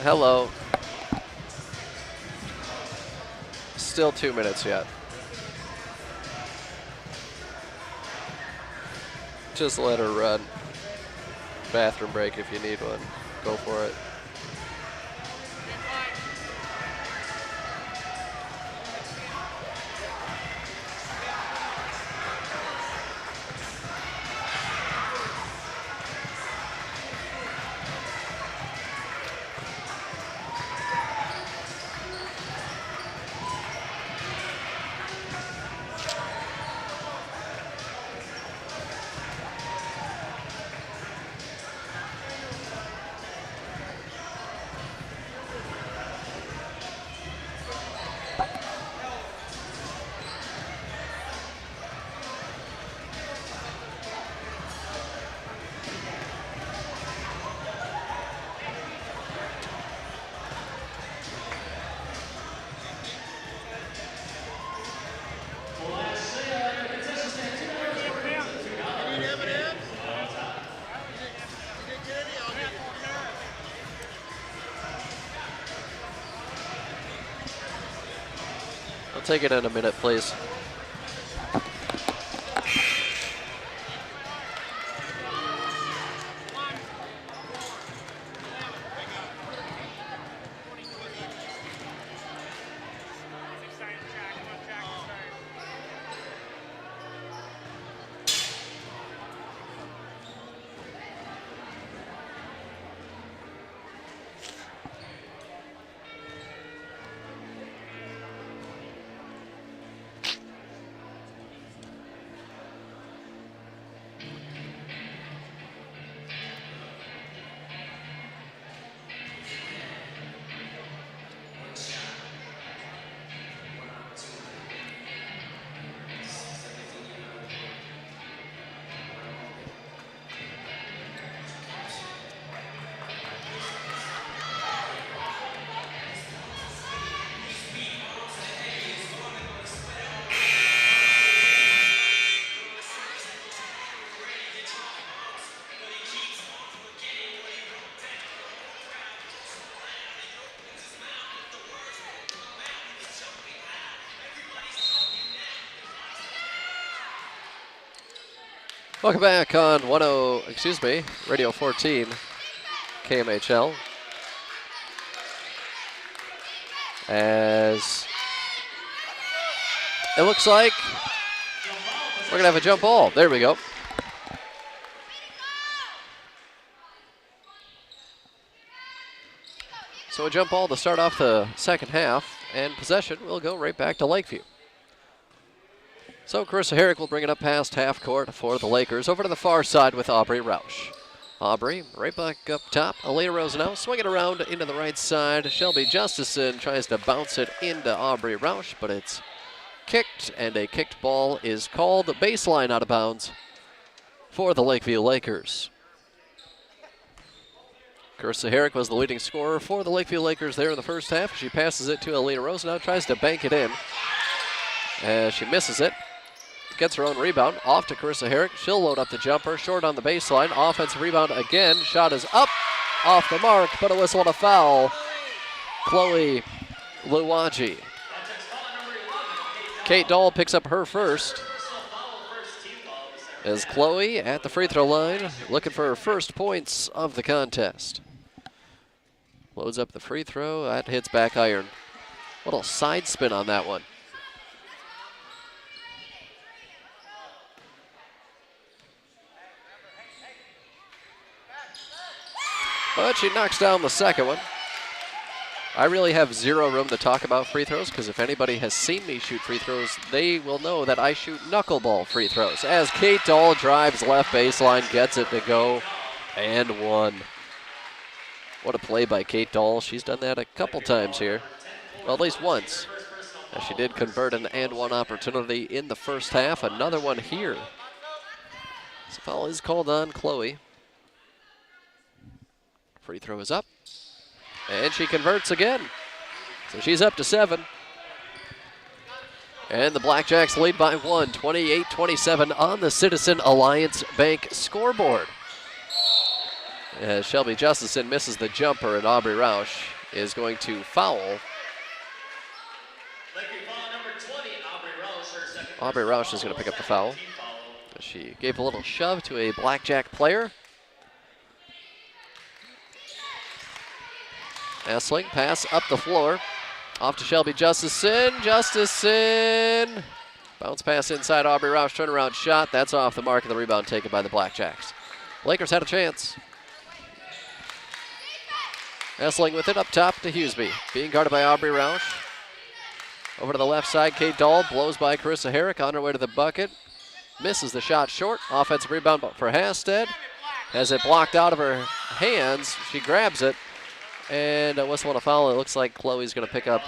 Hello. still 2 minutes yet. Just let her run. Bathroom break if you need one. Go for it. I'll take it in a minute, please. Welcome back on Radio 14, KMHL. As it looks like we're going to have a jump ball. There we go. So a jump ball to start off the second half, and possession will go right back to Lakeview. So Carissa Herrick will bring it up past half court for the Lakers. Over to the far side with Aubrey Roush. Aubrey right back up top. Alea Rose now swinging around into the right side. Shelby Justison tries to bounce it into Aubrey Roush, but it's kicked, and a kicked ball is called. Baseline out of bounds for the Lakeview Lakers. Carissa Herrick was the leading scorer for the Lakeview Lakers there in the first half. She passes it to Alea Rose now, tries to bank it in. As she misses it. Gets her own rebound, off to Carissa Herrick. She'll load up the jumper, short on the baseline. Offensive rebound again. Shot is up, off the mark, but a whistle and a foul. Chloe Luwaji. Kate Dahl picks up her first. As Chloe at the free throw line, looking for her first points of the contest. Loads up the free throw, that hits back iron. Little side spin on that one. But she knocks down the second one. I really have zero room to talk about free throws, because if anybody has seen me shoot free throws, they will know that I shoot knuckleball free throws. As Kate Dahl drives left baseline, gets it to go, and one. What a play by Kate Dahl. She's done that a couple times here. Well, at least once. As she did convert an and one opportunity in the first half. Another one here. So foul is called on Chloe. Free throw is up, and she converts again. So she's up to 7. And the Blackjacks lead by 1, 28-27 on the Citizen Alliance Bank scoreboard. As Shelby Justison misses the jumper, and Aubrey Roush is going to foul. Lakeview foul Aubrey Roush is going to pick up the foul. She gave a little shove to a blackjack player. Essling, pass up the floor. Off to Shelby Justison. Justison. Bounce pass inside Aubrey Roush. Turnaround shot. That's off the mark of the rebound taken by the Blackjacks. Lakers had a chance. Essling with it up top to Huseby. Being guarded by Aubrey Roush. Over to the left side, Kate Dahl blows by Carissa Herrick on her way to the bucket. Misses the shot short. Offensive rebound for Hasted. Has it blocked out of her hands. She grabs it. And a whistle and a foul. It looks like Chloe's going to pick up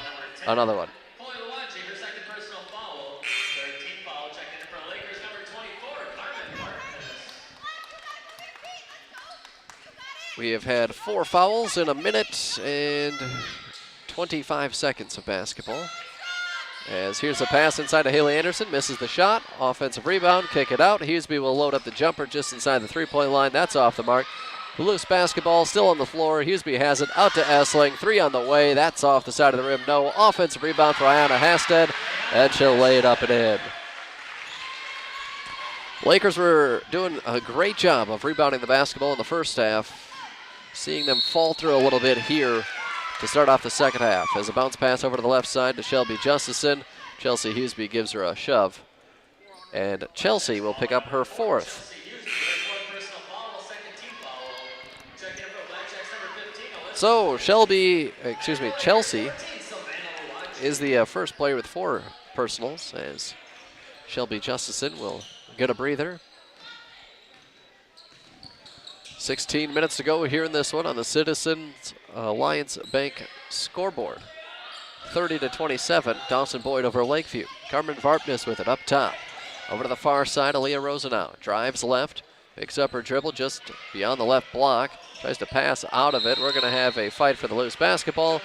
another one. Her second personal foul. Third team foul. Checking in for Lakers number 24, Carmen Martinez. We have had 4 fouls in a minute and 25 seconds of basketball. As here's a pass inside to Haley Anderson. Misses the shot. Offensive rebound. Kick it out. Huseby will load up the jumper just inside the three-point line. That's off the mark. The loose basketball still on the floor. Huseby has it out to Essling. 3 on the way. That's off the side of the rim. No. Offensive rebound for Ayanna Hasted. And she'll lay it up and in. Lakers were doing a great job of rebounding the basketball in the first half. Seeing them fall through a little bit here to start off the second half. As a bounce pass over to the left side to Shelby Justison. Chelsea Huseby gives her a shove. And Chelsea will pick up her 4th. So Chelsea is the first player with 4 personals, as Shelby Justison will get a breather. 16 minutes to go here in this one on the Citizens Alliance Bank scoreboard. 30-27, Dawson-Boyd over Lakeview. Carmen Varpness with it up top. Over to the far side, Aaliyah Rosenau drives left, picks up her dribble just beyond the left block. Tries to pass out of it. We're going to have a fight for the loose basketball.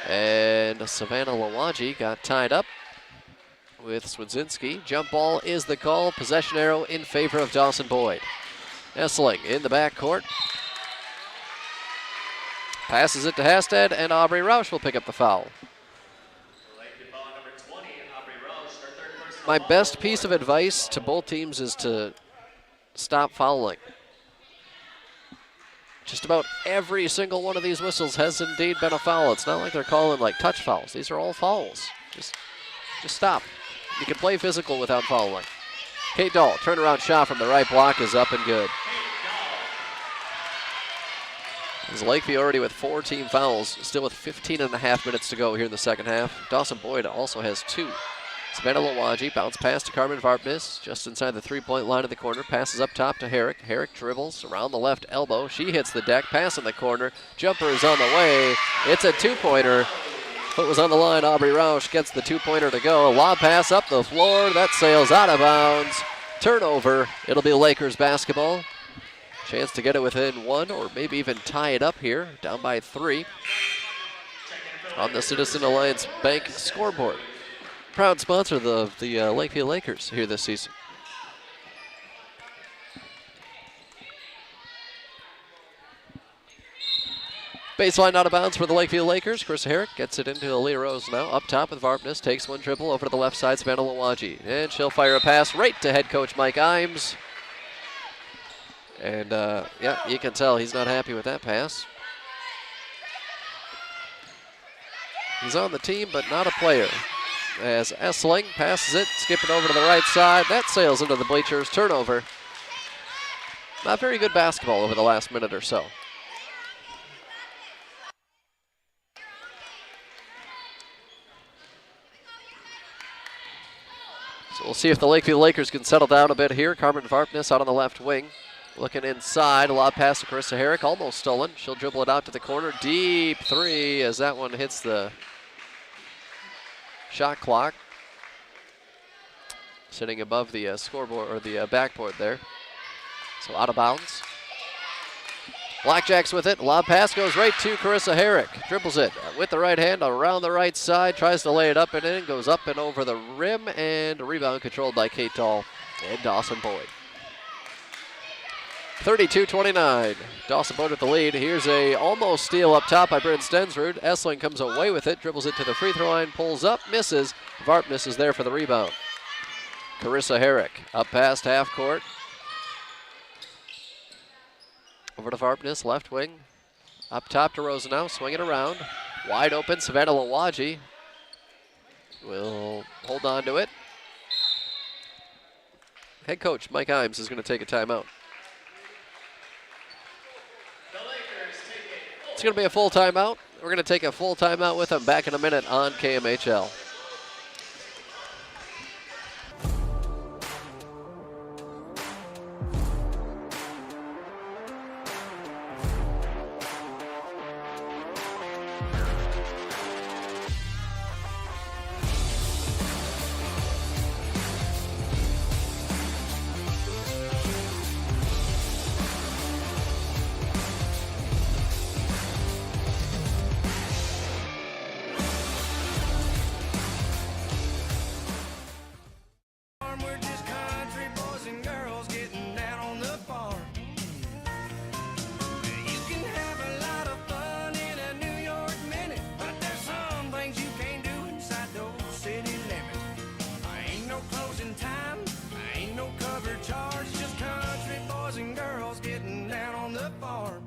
And Savannah Lawaji got tied up with Swedzinski. Jump ball is the call. Possession arrow in favor of Dawson-Boyd. Essling in the backcourt. Passes it to Hasted, and Aubrey Roush will pick up the foul. My best piece of advice to both teams is to stop fouling. Just about every single one of these whistles has indeed been a foul. It's not like they're calling like touch fouls. These are all fouls. Just stop. You can play physical without fouling. Kate Dahl, turnaround shot from the right block is up and good. As Lakeview already with 4 team fouls, still with 15.5 minutes to go here in the second half. Dawson-Boyd also has 2. Savannah Lawaji, bounce pass to Carmen Varpness, just inside the three-point line of the corner, passes up top to Herrick. Herrick dribbles around the left elbow. She hits the deck, pass in the corner. Jumper is on the way. It's a 2-pointer. Foot was on the line. Aubrey Roush gets the 2-pointer to go. A lob pass up the floor. That sails out of bounds. Turnover. It'll be Lakers basketball. Chance to get it within 1 or maybe even tie it up here. Down by 3 on the Citizen Alliance Bank scoreboard. Proud sponsor of the Lakeview Lakers here this season. Baseline out of bounds for the Lakeview Lakers. Chris Herrick gets it into Aaliyah Rose now. Up top with Varpness. Takes one dribble over to the left side. Savannah Lawaji. And she'll fire a pass right to head coach Mike Imes. And, yeah, you can tell he's not happy with that pass. He's on the team, but not a player. As Essling passes it, skipping over to the right side. That sails into the bleachers. Turnover. Not very good basketball over the last minute or so. So we'll see if the Lakeview Lakers can settle down a bit here. Carmen Varpness out on the left wing. Looking inside, a lob pass to Carissa Herrick, almost stolen. She'll dribble it out to the corner. Deep 3 as that one hits the shot clock. Sitting above the scoreboard, or the backboard there. So out of bounds. Blackjacks with it. Lob pass goes right to Carissa Herrick. Dribbles it with the right hand around the right side. Tries to lay it up and in. Goes up and over the rim. And a rebound controlled by Kate Dahl and Dawson-Boyd. 32-29. Dawson-Boyd with the lead. Here's a almost steal up top by Bryn Stensrud. Essling comes away with it. Dribbles it to the free throw line. Pulls up. Misses. Varpness is there for the rebound. Carissa Herrick up past half court. Over to Varpness, left wing. Up top to Rosenau, swing it around. Wide open, Savannah Lawaji will hold on to it. Head coach Mike Imes is going to take a timeout. It's going to be a full timeout. We're going to take a full timeout with him. Back in a minute on KMHL. We're just country boys and girls getting down on the farm. You can have a lot of fun in a New York minute, but there's some things you can't do inside those city limits. I ain't no closing time, I ain't no cover charge, just country boys and girls getting down on the farm.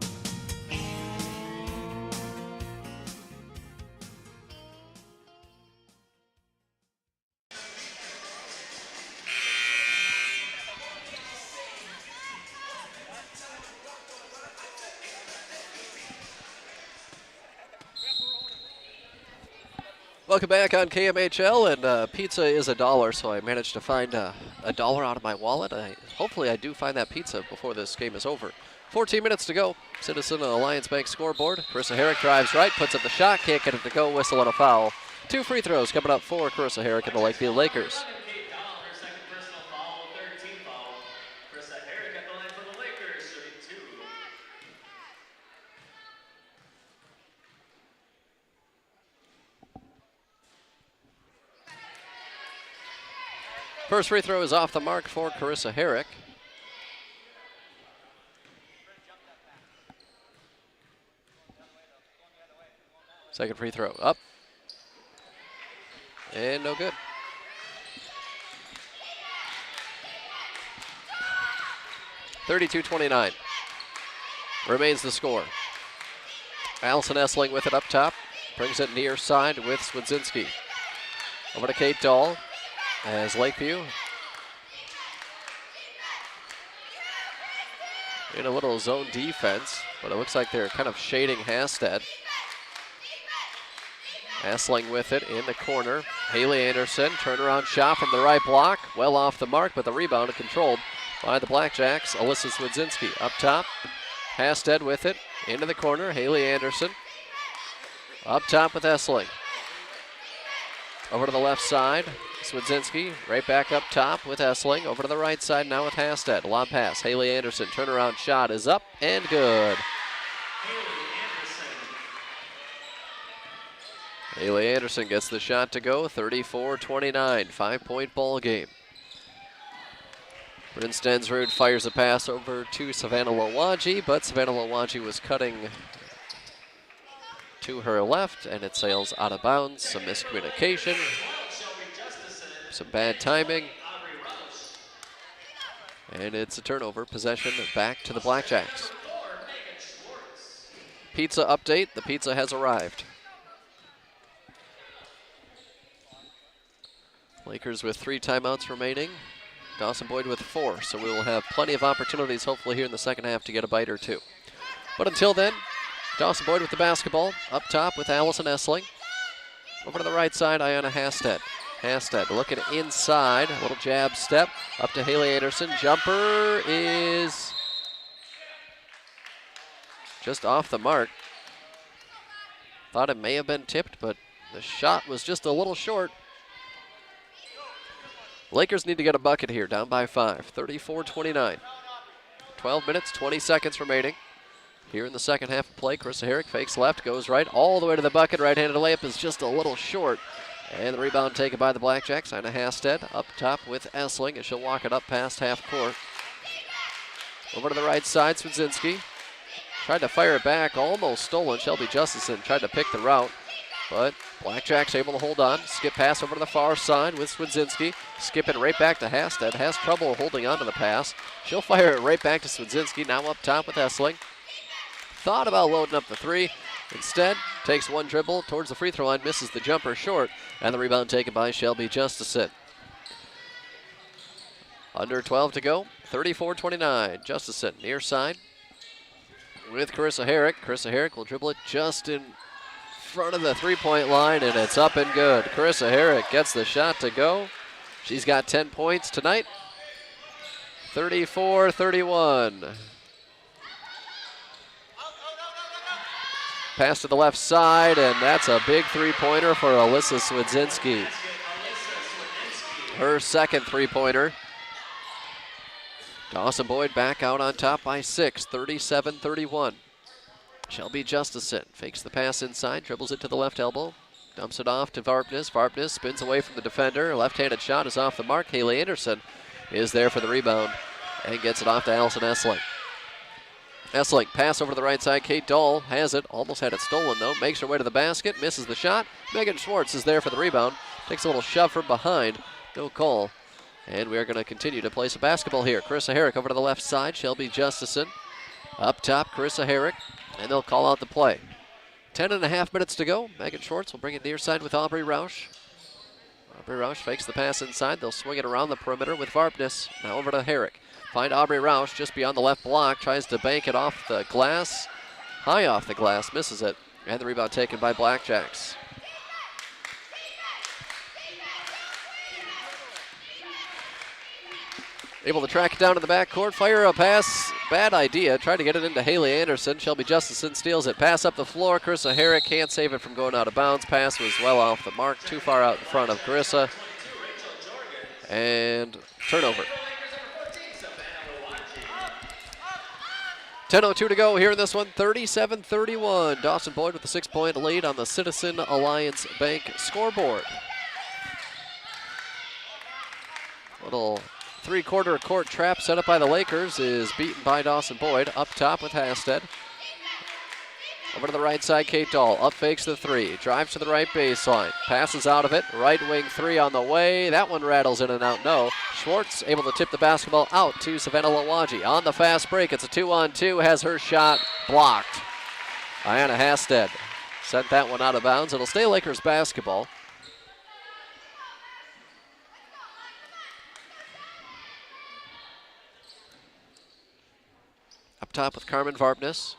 Welcome back on KMHL, and pizza is $1, so I managed to find $1 out of my wallet. Hopefully I do find that pizza before this game is over. 14 minutes to go. Citizen Alliance Bank scoreboard. Carissa Herrick drives right, puts up the shot, can't get it to go, whistle and a foul. 2 free throws coming up for Carissa Herrick and the Lakeview Lakers. Kate Dahl, her second personal foul, third team foul. Carissa Herrick at the line for the Lakers, shooting 2. First free throw is off the mark for Carissa Herrick. Second free throw up. And no good. (32-29) remains the score. Allison Essling with it up top. Brings it near side with Swedzinski. Over to Kate Dahl as Lakeview in a little zone defense, but it looks like they're kind of shading Hasted. Essling with it in the corner. Haley Anderson, turnaround shot from the right block. Well off the mark, but the rebound controlled by the Blackjacks. Alyssa Swedzinski up top. Hasted with it into the corner. Haley Anderson up top with Essling. Over to the left side. Swedzinski right back up top with Essling. Over to the right side now with Hasted. Lob pass. Haley Anderson. Turnaround shot is up and good. Haley Anderson gets the shot to go. 34-29. 5-point ball game. Bryn Stensrud fires a pass over to Savannah Lawaji, but Savannah Lawaji was cutting to her left, and it sails out of bounds. Some miscommunication, some bad timing, and it's a turnover. Possession back to the Blackjacks. Pizza update. The pizza has arrived. Lakers with 3 timeouts remaining. Dawson-Boyd with 4, so we will have plenty of opportunities hopefully here in the second half to get a bite or two. But until then, Dawson-Boyd with the basketball, up top with Allison Essling. Over to the right side, Ayanna Hasted. Hasted looking inside, a little jab step, up to Haley Anderson. Jumper is just off the mark. Thought it may have been tipped, but the shot was just a little short. Lakers need to get a bucket here, down by 5, 34-29. 12 minutes, 20 seconds remaining. Here in the second half of play, Carissa Herrick fakes left, goes right, all the way to the bucket. Right-handed layup is just a little short. And the rebound taken by the Blackjacks. Ayanna Hasted up top with Essling, and she'll walk it up past half court. Over to the right side, Swedzinski. Tried to fire it back, almost stolen. Shelby Justison tried to pick the route. but Blackjack's able to hold on. Skip pass over to the far side with Swedzinski. Skipping right back to Hasted. Has trouble holding on to the pass. She'll fire it right back to Swedzinski. Now up top with Essling. Thought about loading up the three. Instead, takes one dribble towards the free throw line, misses the jumper short, and the rebound taken by Shelby Justison. Under 12 to go, 34-29. Justison near side with Carissa Herrick. Carissa Herrick will dribble it just in front of the three-point line, and it's up and good. Carissa Herrick gets the shot to go. She's got 10 points tonight. 34-31. Pass to the left side, and that's a big three-pointer for Alyssa Swedzinski. Her second three-pointer. Dawson-Boyd back out on top by 6, 37-31. Shelby Justison fakes the pass inside, dribbles it to the left elbow, dumps it off to Varpnes. Varpnes spins away from the defender. Left-handed shot is off the mark. Haley Anderson is there for the rebound and gets it off to Allison Essling. Essling, pass over to the right side. Kate Dahl has it. Almost had it stolen, though. Makes her way to the basket. Misses the shot. Megan Schwartz is there for the rebound. Takes a little shove from behind. No call. And we are going to continue to play some basketball here. Carissa Herrick over to the left side. Shelby Justison. Up top, Carissa Herrick. And they'll call out the play. 10.5 minutes to go. Megan Schwartz will bring it near side with Aubrey Rausch. Aubrey Rausch fakes the pass inside. They'll swing it around the perimeter with Varpnes. Now over to Herrick. Find Aubrey Rausch just beyond the left block. Tries to bank it off the glass. High off the glass. Misses it. And the rebound taken by Blackjacks. Able to track it down to the backcourt. Fire a pass. Bad idea. Tried to get it into Haley Anderson. Shelby Justison steals it. Pass up the floor. Carissa Herrick can't save it from going out of bounds. Pass was well off the mark. Too far out in front of Carissa. And turnover. 10:02 to go here in this one. 37-31. Dawson-Boyd with a 6-point lead on the Citizen Alliance Bank scoreboard. Little three-quarter court trap set up by the Lakers is beaten by Dawson-Boyd. Up top with Hasted. Over to the right side, Kate Dahl. Up fakes the three. Drives to the right baseline. Passes out of it. Right wing three on the way. That one rattles in and out. No. Schwartz able to tip the basketball out to Savannah Lawaji. On the fast break. It's a 2-on-2. Has her shot blocked. Ayanna Hasted sent that one out of bounds. It'll stay Lakers basketball. Up top with Carmen Varpnes.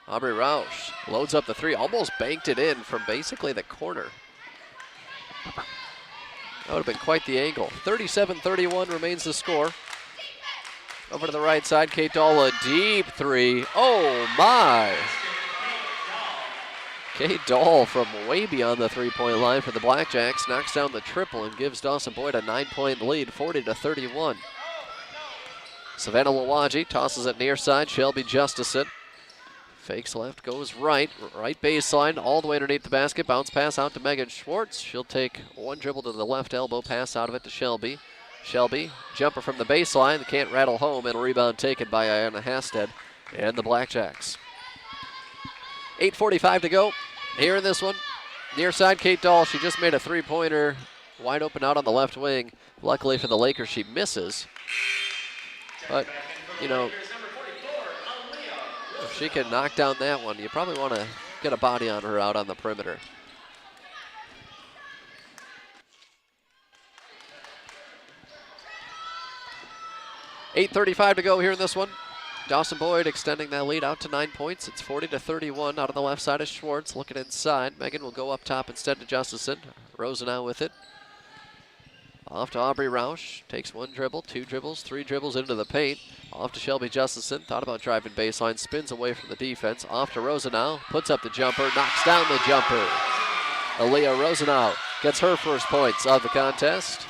Aubrey Rausch loads up the three, almost banked it in from basically the corner. That would have been quite the angle. 37-31 remains the score. Over to the right side, Kate Dahl, a deep three. Oh my! Kate Dahl from way beyond the three-point line for the Blackjacks knocks down the triple and gives Dawson-Boyd a 9-point lead, 40-31. Savannah Lawaji tosses it near side, Shelby Justison. Fakes left, goes right baseline, all the way underneath the basket. Bounce pass out to Megan Schwartz. She'll take one dribble to the left elbow, pass out of it to Shelby. Shelby, jumper from the baseline, can't rattle home, and a rebound taken by Ayanna Hasted and the Blackjacks. 8:45 to go here in this one. Near side, Kate Dahl, she just made a three-pointer, wide open out on the left wing. Luckily for the Lakers, she misses. But, you know, if she can knock down that one, you probably want to get a body on her out on the perimeter. $8:35 to go here in this one. Dawson-Boyd extending that lead out to 9 points. It's 40-31 out on the left side of Schwartz. Looking inside. Megan will go up top instead to Justison. Rosenau with it. Off to Aubrey Rausch. Takes one dribble, two dribbles, three dribbles into the paint. Off to Shelby Justison. Thought about driving baseline. Spins away from the defense. Off to Rosenau. Puts up the jumper. Knocks down the jumper. Aaliyah Rosenau gets her first points of the contest.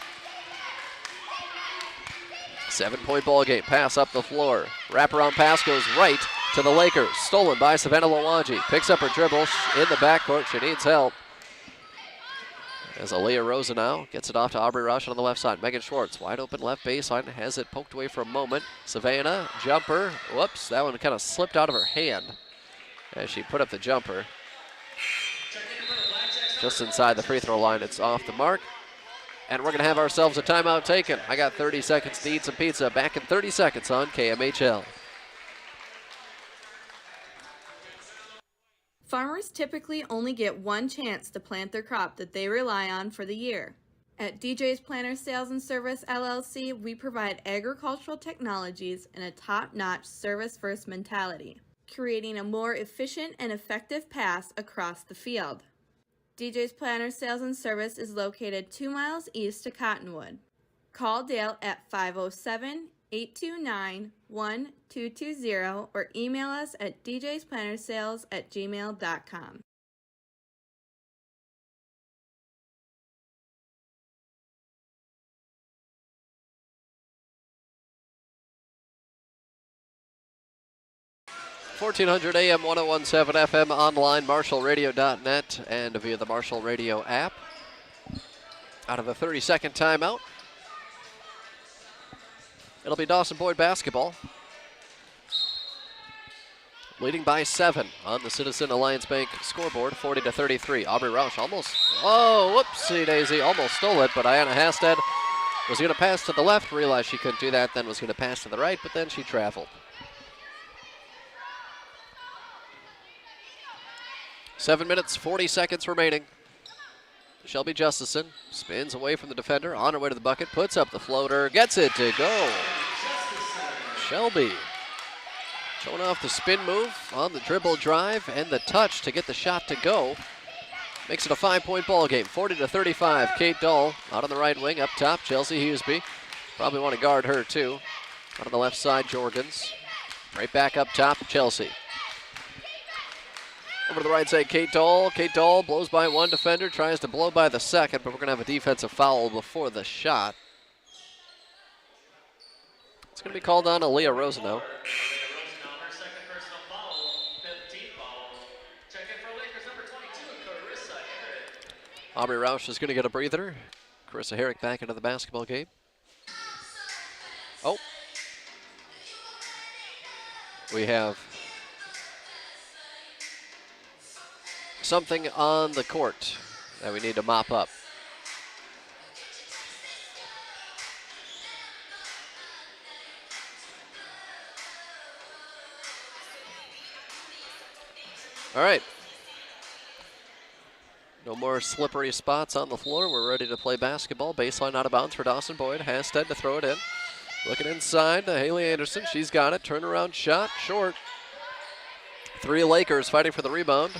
7-point ball game. Pass up the floor. Wraparound pass goes right to the Lakers. Stolen by Savannah Lawaji. Picks up her dribble in the backcourt. She needs help. As Aaliyah Rosenau gets it off to Aubrey Rausch on the left side. Megan Schwartz, wide open left baseline, has it poked away for a moment. Savannah, jumper. Whoops, that one kind of slipped out of her hand as she put up the jumper. just inside the free throw line. It's off the mark. And we're going to have ourselves a timeout taken. I got 30 seconds to eat some pizza. Back in 30 seconds on KMHL. Farmers typically only get one chance to plant their crop that they rely on for the year. At DJ's Planter Sales and Service LLC, we provide agricultural technologies and a top-notch service-first mentality, creating a more efficient and effective pass across the field. DJ's Planter Sales and Service is located 2 miles east of Cottonwood. Call Dale at 507-829-1220 or email us at djsplantersales@gmail.com. .1400 AM, 1017 FM, online, marshallradio.net, and via the Marshall Radio app. Out of a 30-second timeout, it'll be Dawson-Boyd basketball. Leading by 7 on the Citizen Alliance Bank scoreboard, 40-33. Aubrey Roush almost, whoopsie daisy, almost stole it, but Ayanna Hasted was going to pass to the left, realized she couldn't do that, then was going to pass to the right, but then she traveled. 7 minutes, 40 seconds remaining. Shelby Justison spins away from the defender, on her way to the bucket, puts up the floater, gets it to go. Shelby showing off the spin move on the dribble drive and the touch to get the shot to go. Makes it a 5-point ball game, 40-35. Kate Dahl out on the right wing, up top, Chelsea Huseby. Probably want to guard her too. Out on the left side, Jorgens. Right back up top, Chelsea. Over to the right side, Kate Dahl. Kate Dahl blows by one defender, tries to blow by the second, but we're going to have a defensive foul before the shot. It's going to be called on Aaliyah Rosenow. Aubrey Roush is going to get a breather. Carissa Herrick back into the basketball game. Oh. We have something on the court that we need to mop up. All right. No more slippery spots on the floor. We're ready to play basketball. Baseline out of bounds for Dawson-Boyd. Hasted to throw it in. Looking inside to Haley Anderson. She's got it. Turnaround shot. Short. 3 Lakers fighting for the rebound.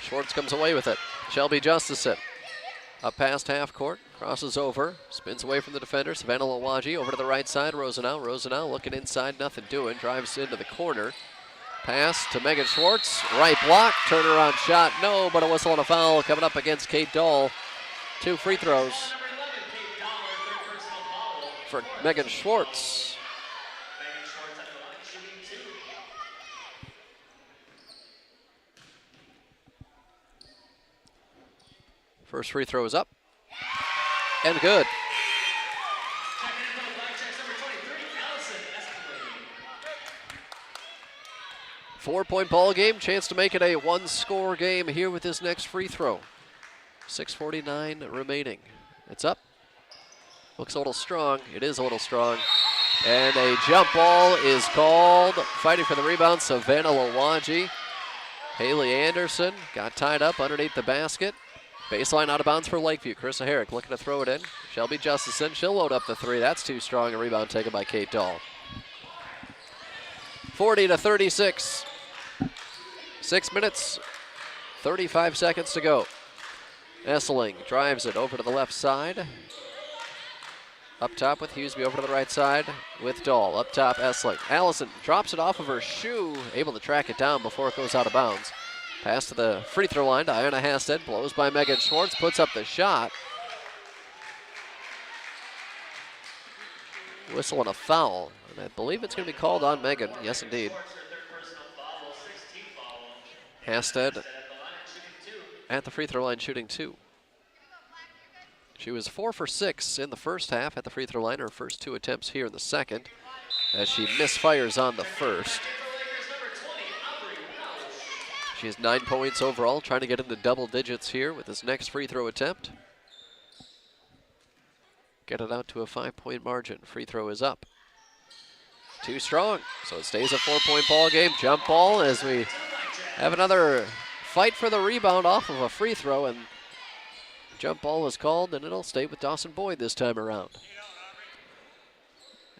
Schwartz comes away with it. Shelby Justison up past half court. Crosses over. Spins away from the defender. Savannah Lawaji over to the right side. Rosenow. Rosenow looking inside. Nothing doing. Drives into the corner. Pass to Megan Schwartz, right block, turnaround shot, no, but a whistle and a foul coming up against Kate Dahl. 2 free throws for Megan Schwartz. First free throw is up, and good. 4-point ball game, chance to make it a 1-score game here with this next free throw. 6:49 remaining. It's up. Looks a little strong. It is a little strong. And a jump ball is called. Fighting for the rebound, Savannah Lawaji. Haley Anderson got tied up underneath the basket. Baseline out of bounds for Lakeview. Carissa Herrick looking to throw it in. Shelby Justison, she'll load up the 3. That's too strong. A rebound taken by Kate Dahl. 40-36. 6 minutes, 35 seconds to go. Esseling drives it over to the left side. Up top with Huseby, over to the right side with Dahl. Up top, Esseling. Allison drops it off of her shoe, able to track it down before it goes out of bounds. Pass to the free throw line to Ayanna Hasted. Blows by Megan Schwartz, puts up the shot. Whistle and a foul. And I believe it's going to be called on Megan. Yes, indeed. Hasted at the free throw line shooting 2. She was 4 for 6 in the first half at the free throw line. Her first 2 attempts here in the second as she misfires on the first. She has 9 points overall, trying to get into double digits here with his next free throw attempt. Get it out to a 5-point margin. Free throw is up. Too strong, so it stays a 4-point ball game. Jump ball as we have another fight for the rebound off of a free throw, and jump ball is called, and it'll stay with Dawson-Boyd this time around.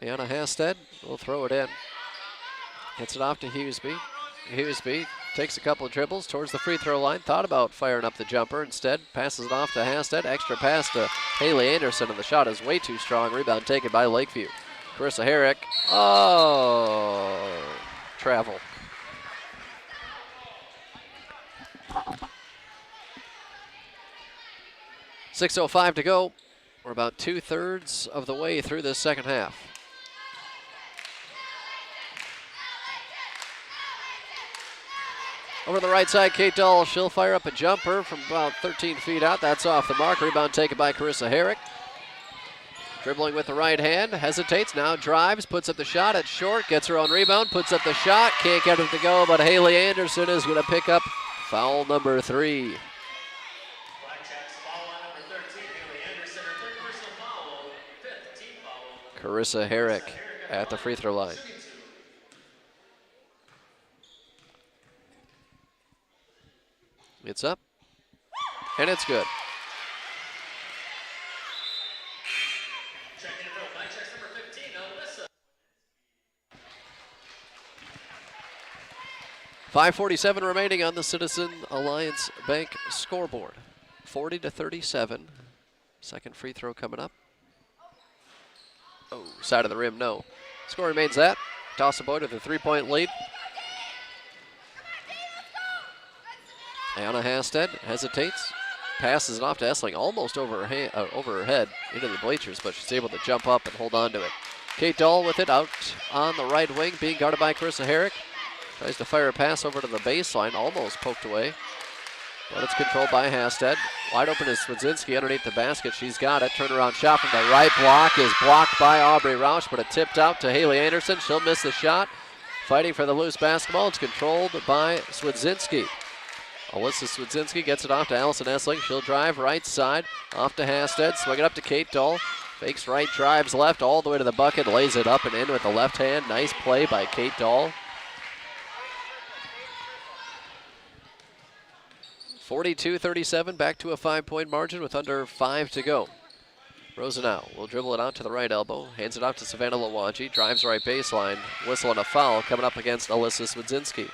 Ayana Hasted will throw it in. Gets it off to Hughesby. Hughesby takes a couple of dribbles towards the free throw line. Thought about firing up the jumper. Instead, passes it off to Hasted. Extra pass to Haley Anderson, and the shot is way too strong. Rebound taken by Lakeview. Carissa Herrick. Oh, travel. .6:05 to go. We're about 2/3 of the way through this second half. Over the right side, Kate Dahl, she'll fire up a jumper from about 13 feet out. That's off the mark. Rebound taken by Carissa Herrick. Dribbling with the right hand, hesitates, now drives, puts up the shot. It's short, gets her own rebound, puts up the shot. Can't get it to go, but Haley Anderson is going to pick up foul number 3. Blackjacks foul on number 13, Haley Anderson, her third personal foul, fifth team foul. Carissa Herrick at the free throw line. It's up, and it's good. Checking in for Blackjacks number 15, Alyssa. 5:47 remaining on the Citizen Alliance Bank scoreboard. 40-37. Second free throw coming up. Oh, side of the rim, no. Score remains that. Dawson-Boyd with a 3-point lead. Ayana Hasted hesitates, passes it off to Essling, almost over her head into the bleachers, but she's able to jump up and hold on to it. Kate Dahl with it out on the right wing, being guarded by Carissa Herrick. Tries to fire a pass over to the baseline, almost poked away, but it's controlled by Hasted. Wide open is Swedzinski underneath the basket. She's got it. Turnaround shot from the right block is blocked by Aubrey Roush, but it tipped out to Haley Anderson. She'll miss the shot. Fighting for the loose basketball. It's controlled by Swedzinski. Alyssa Swedzinski gets it off to Allison Essling. She'll drive right side, off to Hasted, swing it up to Kate Dahl. Fakes right, drives left, all the way to the bucket, lays it up and in with the left hand. Nice play by Kate Dahl. 42-37, back to a 5-point margin with under 5 to go. Rosenau will dribble it out to the right elbow, hands it off to Savannah Lawanji, drives right baseline, whistle and a foul coming up against Alyssa Swedzinski.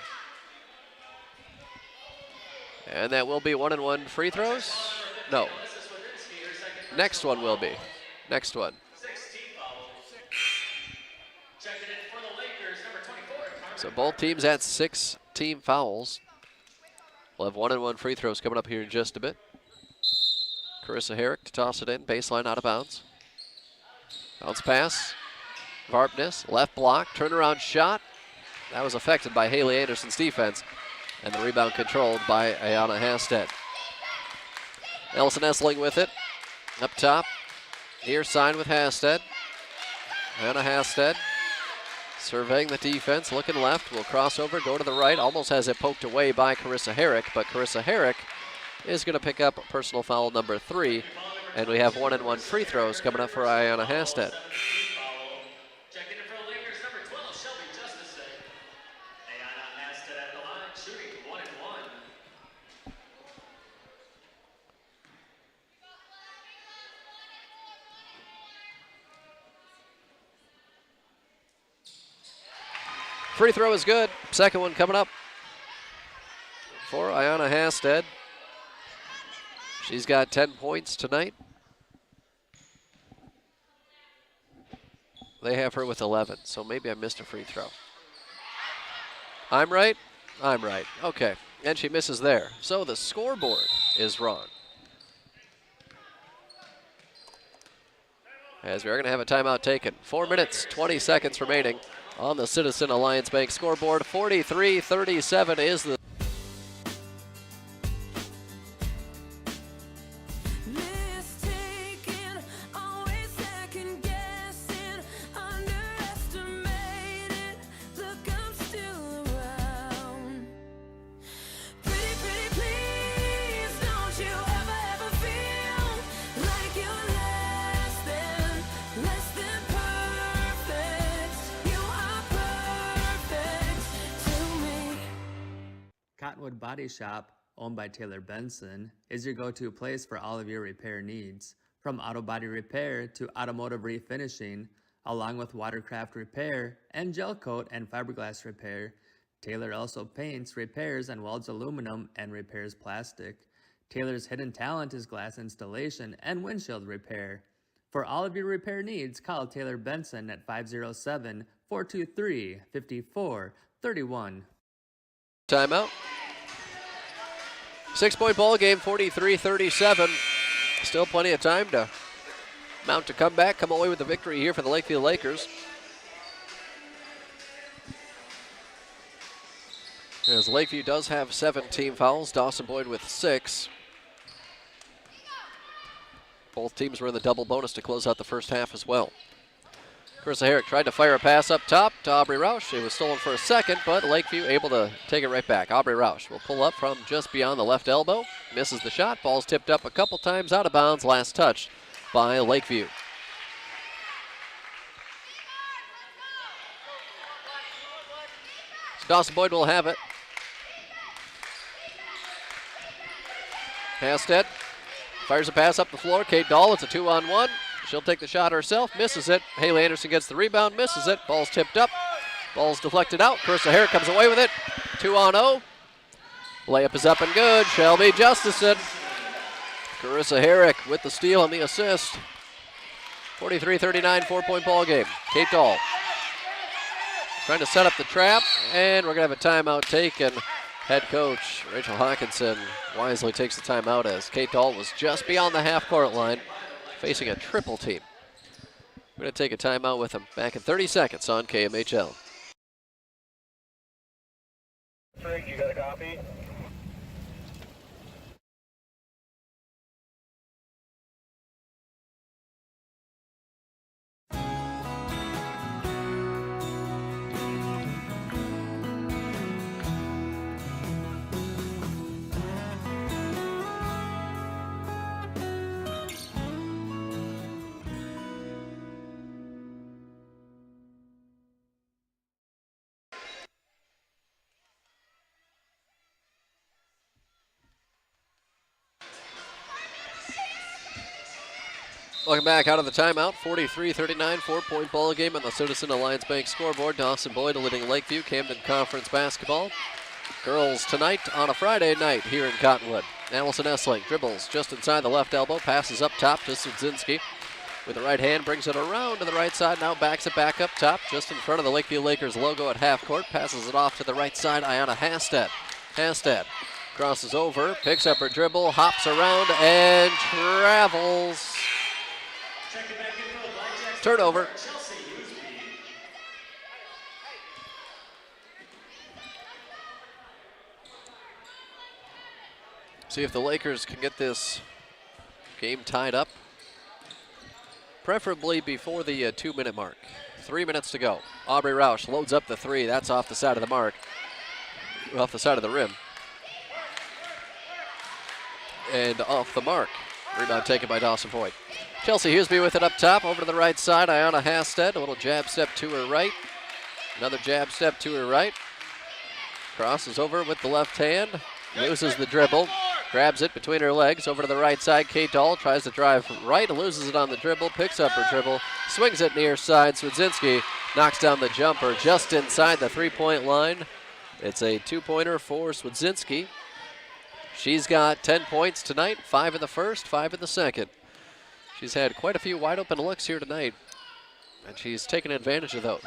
And that will be 1-and-1 free throws? No. Next one will be. Next one. So both teams at 6 team fouls. We'll have 1-and-1 free throws coming up here in just a bit. Carissa Herrick to toss it in, baseline out of bounds. Bounce pass. Varpness, left block, turnaround shot. That was affected by Haley Anderson's defense. And the rebound controlled by Ayana Hasted. Ellison Essling with it. Up top. Near side with Hasted. Ayana Hasted surveying the defense, looking left. Will cross over, go to the right. Almost has it poked away by Carissa Herrick, but Carissa Herrick is going to pick up personal foul number 3. And we have 1-and-1 free throws coming up for Ayana Hasted. Free throw is good. Second one coming up for Ayana Hasted. She's got 10 points tonight. They have her with 11, so maybe I missed a free throw. I'm right? I'm right. Okay. And she misses there. So the scoreboard is wrong. As we are going to have a timeout taken. 4 minutes, 20 seconds remaining on the Citizen Alliance Bank scoreboard. 43-37 is the Cottonwood Body Shop, owned by Taylor Benson, is your go-to place for all of your repair needs. From auto body repair to automotive refinishing, along with watercraft repair and gel coat and fiberglass repair, Taylor also paints, repairs, and welds aluminum and repairs plastic. Taylor's hidden talent is glass installation and windshield repair. For all of your repair needs, call Taylor Benson at 507-423-5431. Timeout. 6-point ball game, 43-37. Still plenty of time to mount a comeback, come away with the victory here for the Lakeview Lakers. As Lakeview does have 7 team fouls, Dawson-Boyd with 6. Both teams were in the double bonus to close out the first half as well. Carissa Herrick tried to fire a pass up top to Aubrey Roush. It was stolen for a second, but Lakeview able to take it right back. Aubrey Roush will pull up from just beyond the left elbow. Misses the shot. Ball's tipped up a couple times out of bounds. Last touch by Lakeview. Dawson-Boyd will have it. Hasted fires a pass up the floor. Kate Dahl, it's a 2-on-1. She'll take the shot herself, misses it. Haley Anderson gets the rebound, misses it. Ball's tipped up. Ball's deflected out. Carissa Herrick comes away with it. 2-on-0. Layup is up and good. Shelby Justison. Carissa Herrick with the steal and the assist. 43-39, 4-point ball game. Kate Dahl trying to set up the trap, and we're going to have a timeout taken. Head coach Rachel Hawkinson wisely takes the timeout as Kate Dahl was just beyond the half-court line, facing a triple team. We're going to take a timeout with them. Back in 30 seconds on KMHL. Frank, you got a copy? Welcome back out of the timeout. 43-39, 4-point ball game on the Citizen Alliance Bank scoreboard. Dawson-Boyd leading Lakeview, Camden Conference basketball. Girls tonight on a Friday night here in Cottonwood. Allison Essling dribbles just inside the left elbow, passes up top to Sudzinski. With the right hand, brings it around to the right side, now backs it back up top, just in front of the Lakeview Lakers logo at half court. Passes it off to the right side, Ayanna Hasted. Hasted crosses over, picks up her dribble, hops around, and travels. Turnover. See if the Lakers can get this game tied up, preferably before the 2-minute mark. 3 minutes to go. Aubrey Roush loads up the three. That's off the side of the mark, off the side of the rim. And off the mark. Rebound taken by Dawson-Boyd. Chelsea Huseby with it up top, over to the right side. Ayanna Hasted, a little jab step to her right. Another jab step to her right. Crosses over with the left hand, loses the dribble, grabs it between her legs, over to the right side. Kate Dahl tries to drive right, loses it on the dribble, picks up her dribble, swings it near side. Swedzinski knocks down the jumper just inside the 3-point line. It's a 2-pointer for Swedzinski. She's got 10 points tonight, 5 in the first, 5 in the second. She's had quite a few wide open looks here tonight, and she's taken advantage of those.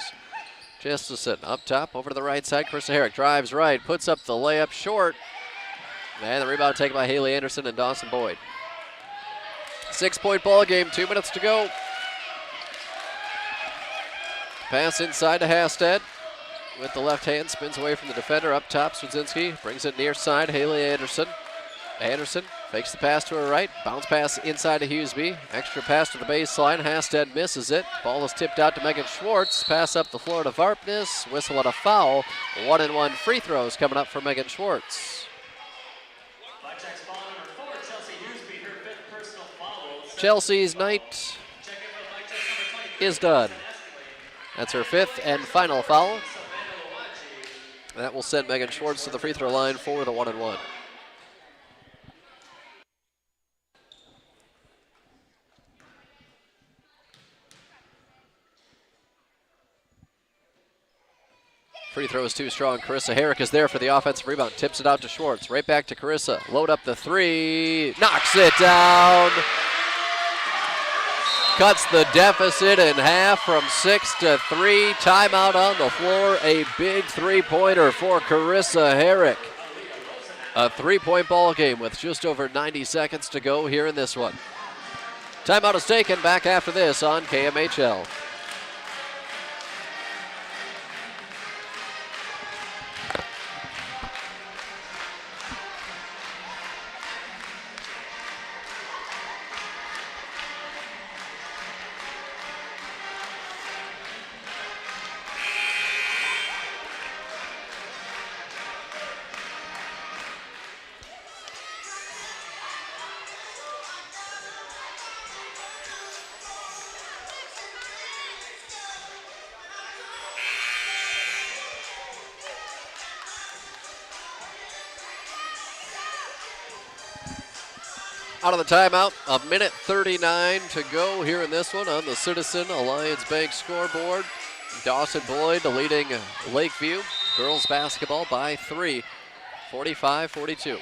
Justison up top, over to the right side. Carissa Herrick drives right, puts up the layup short. And the rebound taken by Haley Anderson and Dawson-Boyd. 6-point ball game, 2 minutes to go. Pass inside to Hasted. With the left hand, spins away from the defender. Up top, Swedzinski brings it near side. Haley Anderson. Anderson fakes the pass to her right. Bounce pass inside to Huseby. Extra pass to the baseline. Hasted misses it. Ball is tipped out to Megan Schwartz. Pass up the floor to Varpness. Whistle and a foul. 1-and-1 free throws coming up for Megan Schwartz. Chelsea's night is done. That's her 5th and final foul. That will send Megan Schwartz to the free throw line for the 1-and-1. Free throw is too strong. Carissa Herrick is there for the offensive rebound. Tips it out to Schwartz. Right back to Carissa. Load up the three. Knocks it down. Cuts the deficit in half from 6 to 3. Timeout on the floor. A big three-pointer for Carissa Herrick. A three-point ball game with just over 90 seconds to go here in this one. Timeout is taken. Back after this on KMHL. Out of the timeout, a minute 39 to go here in this one on the Citizen Alliance Bank scoreboard. Dawson-Boyd leading Lakeview. Girls basketball by 3, 45-42.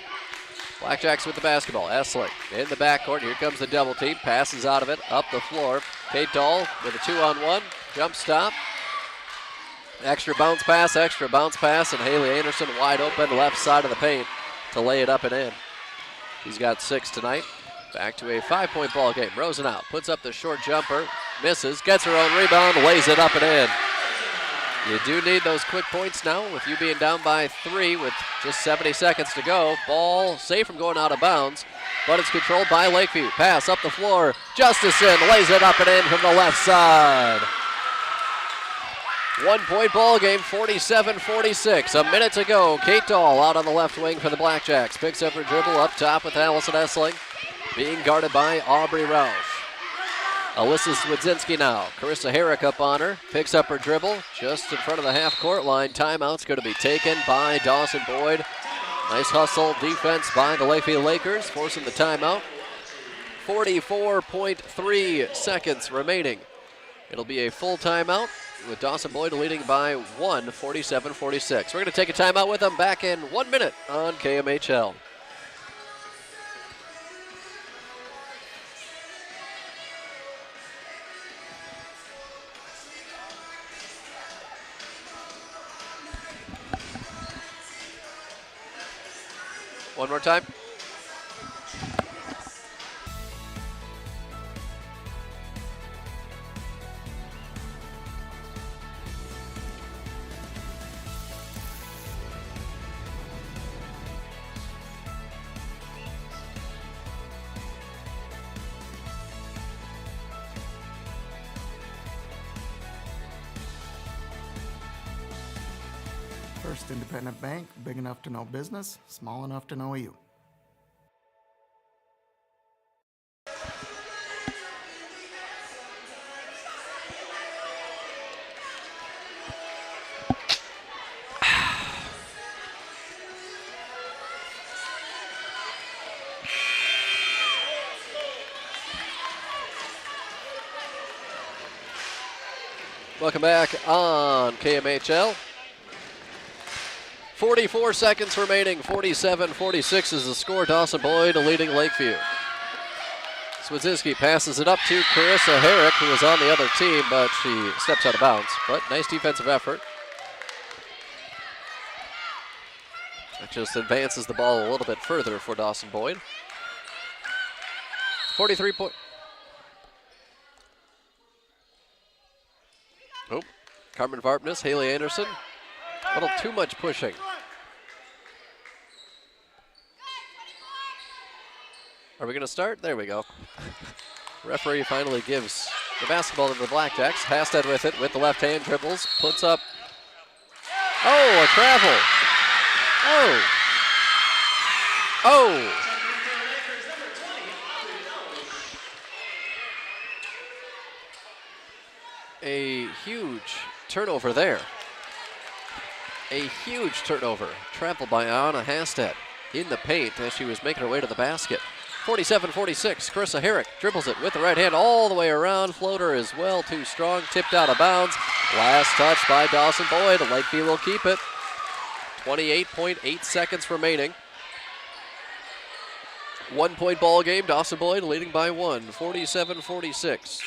Blackjacks with the basketball. Essling in the backcourt. Here comes the double team. Passes out of it, up the floor. Kate Dahl with a 2-on-1. Jump stop. Extra bounce pass, and Haley Anderson wide open left side of the paint to lay it up and in. He's got 6 tonight. Back to a 5-point ball game. Rosenau puts up the short jumper, misses, gets her own rebound, lays it up and in. You do need those quick points now with you being down by 3 with just 70 seconds to go. Ball safe from going out of bounds, but it's controlled by Lakeview. Pass up the floor. Justison lays it up and in from the left side. 1-point ball game, 47-46. A minute to go. Kate Dahl out on the left wing for the Blackjacks. Picks up her dribble up top with Allison Essling. Being guarded by Aubrey Roush. Alyssa Swidzinski now. Carissa Herrick up on her. Picks up her dribble just in front of the half-court line. Timeout's going to be taken by Dawson-Boyd. Nice hustle defense by the Lakeview Lakers, forcing the timeout. 44.3 seconds remaining. It'll be a full timeout, with Dawson-Boyd leading by 1, 47-46. We're going to take a timeout with them back in 1 minute on KMHL. One more time. First Independent Bank, big enough to know business, small enough to know you. Welcome back on KMHL. 44 seconds remaining, 47-46 is the score. Dawson-Boyd leading Lakeview. Swidzinski passes it up to Carissa Herrick, who was on the other team, but she steps out of bounds. But nice defensive effort. It just advances the ball a little bit further for Dawson-Boyd. 43 point. Oh, Carmen Varpness, Haley Anderson. A little too much pushing. Are we going to start? There we go. Referee finally gives the basketball to the Blackjacks. Hasted with it with the left hand, dribbles, puts up. Oh, a travel. Oh. Oh. A huge turnover there. A huge turnover, trampled by Anna Hastad in the paint as she was making her way to the basket. 47-46, Carissa Herrick dribbles it with the right hand all the way around. Floater is well too strong, tipped out of bounds. Last touch by Dawson-Boyd. Lakeview will keep it. 28.8 seconds remaining. 1 point ball game, Dawson-Boyd leading by 1, 47-46.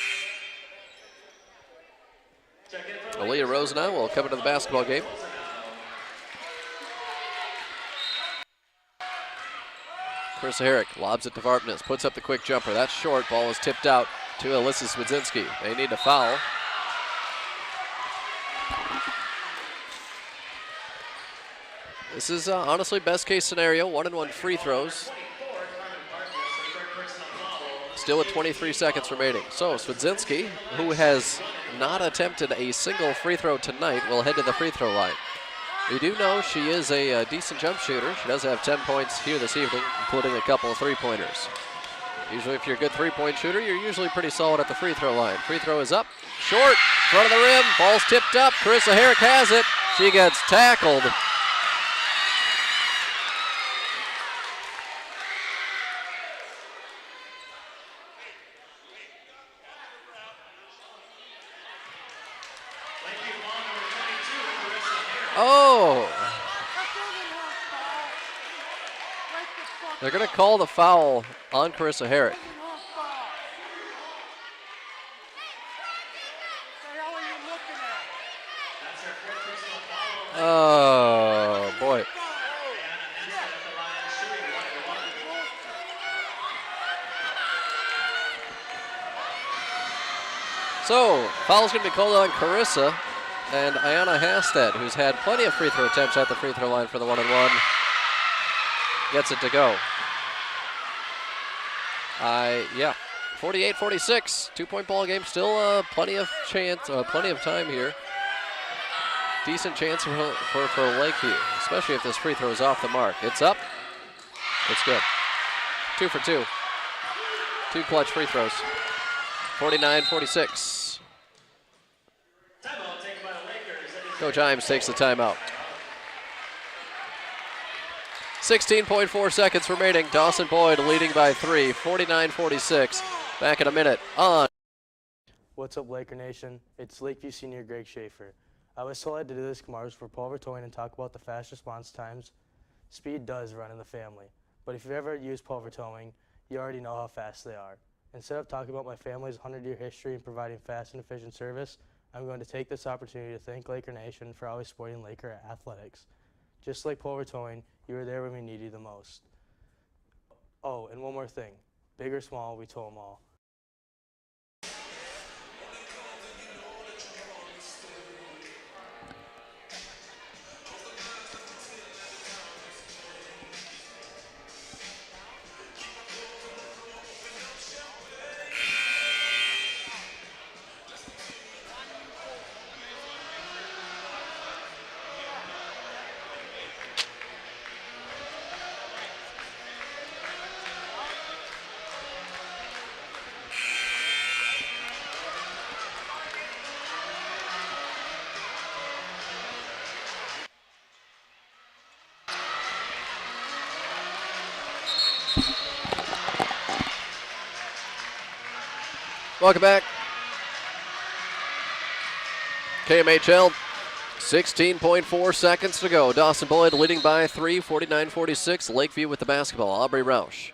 Aaliyah Rosenau will come into the basketball game. Chris Herrick lobs it to Varpness, puts up the quick jumper. That's short. Ball is tipped out to Alyssa Swidzinski. They need a foul. This is honestly best case scenario, 1-and-1 free throws. Still with 23 seconds remaining. So Swidzinski, who has not attempted a single free throw tonight, will head to the free throw line. We do know she is a decent jump shooter. She does have 10 points here this evening, including a couple of three-pointers. Usually if you're a good three-point shooter, you're usually pretty solid at the free throw line. Free throw is up, short, front of the rim, ball's tipped up. Carissa Herrick has it. She gets tackled. Oh! They're going to call the foul on Carissa Herrick. Oh, boy. So, foul's going to be called on Carissa. And Ayana Hastad, who's had plenty of free throw attempts at the free throw line for the 1-and-1, gets it to go. 48-46, 2 point ball game, still plenty of time here. Decent chance for Lakeview, especially if this free throw is off the mark. It's up, it's good. 2 for 2, 2 clutch free throws. 49-46. Coach Imes takes the timeout. 16.4 seconds remaining. Dawson-Boyd leading by 3, 49-46. Back in a minute on. What's up, Laker Nation? It's Lakeview senior Greg Schaefer. I was selected to do this commercial for Paul Vertoyen and talk about the fast response times. Speed does run in the family, but if you've ever used Paul Vertoyen, you already know how fast they are. Instead of talking about my family's 100-year history in providing fast and efficient service, I'm going to take this opportunity to thank Laker Nation for always supporting Laker athletics. Just like Paul Vertoyen, you were there when we needed you the most. Oh, and one more thing. Big or small, we told them all. Welcome back. KMHL, 16.4 seconds to go. Dawson-Boyd leading by 3, 49-46. Lakeview with the basketball. Aubrey Rausch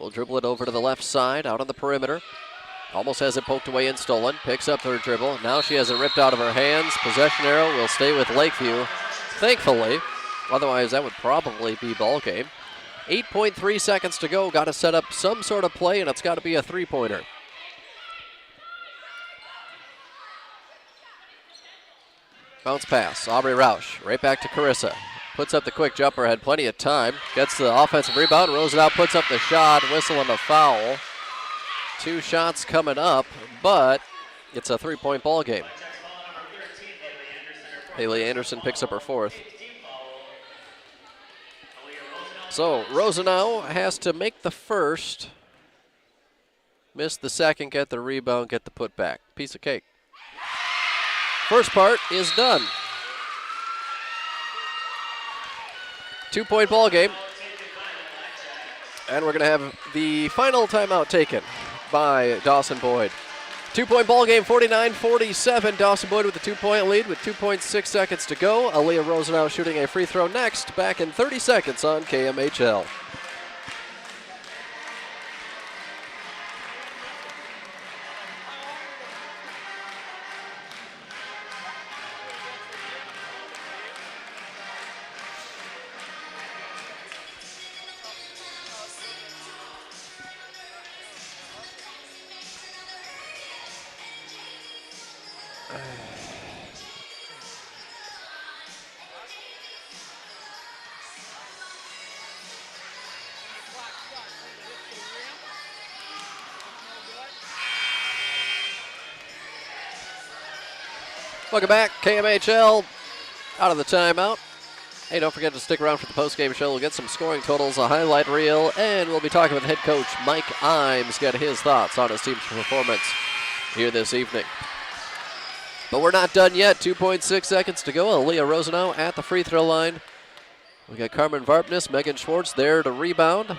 will dribble it over to the left side, out on the perimeter. Almost has it poked away and stolen. Picks up her dribble. Now she has it ripped out of her hands. Possession arrow will stay with Lakeview, thankfully. Otherwise, that would probably be ball game. 8.3 seconds to go. Got to set up some sort of play, and it's got to be a three-pointer. Bounce pass, Aubrey Rausch, right back to Carissa. Puts up the quick jumper, had plenty of time. Gets the offensive rebound, Rosenau puts up the shot, whistle and a foul. 2 shots coming up, but it's a 3-point ball game. Haley Anderson picks up her 4th. So Rosenau has to make the first, miss the second, get the rebound, get the putback. Piece of cake. First part is done. 2-point ball game. And we're going to have the final timeout taken by Dawson-Boyd. 2-point ball game, 49-47. Dawson-Boyd with the 2-point lead with 2.6 seconds to go. Aaliyah Rosenau shooting a free throw next. Back in 30 seconds on KMHL. Welcome back, KMHL, out of the timeout. Hey, don't forget to stick around for the postgame show. We'll get some scoring totals, a highlight reel, and we'll be talking with head coach Mike Imes, get his thoughts on his team's performance here this evening. But we're not done yet. 2.6 seconds to go. Aaliyah Rosenau at the free throw line. We got Carmen Varpness, Megan Schwartz there to rebound.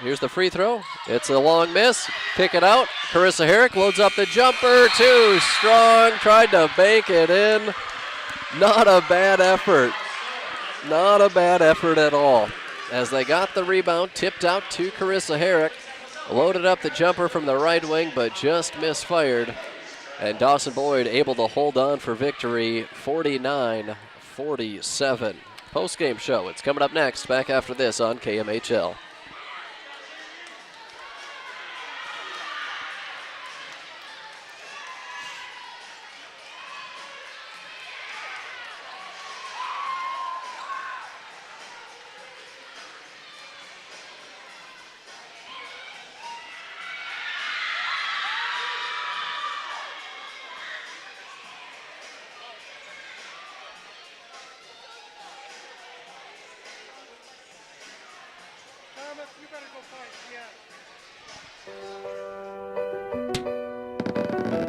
Here's the free throw. It's a long miss. Kick it out. Carissa Herrick loads up the jumper. Too strong. Tried to bank it in. Not a bad effort. Not a bad effort at all. As they got the rebound, tipped out to Carissa Herrick. Loaded up the jumper from the right wing, but just misfired. And Dawson-Boyd able to hold on for victory, 49-47. Post-game show. It's coming up next. Back after this on KMHL. You better go fight, yeah.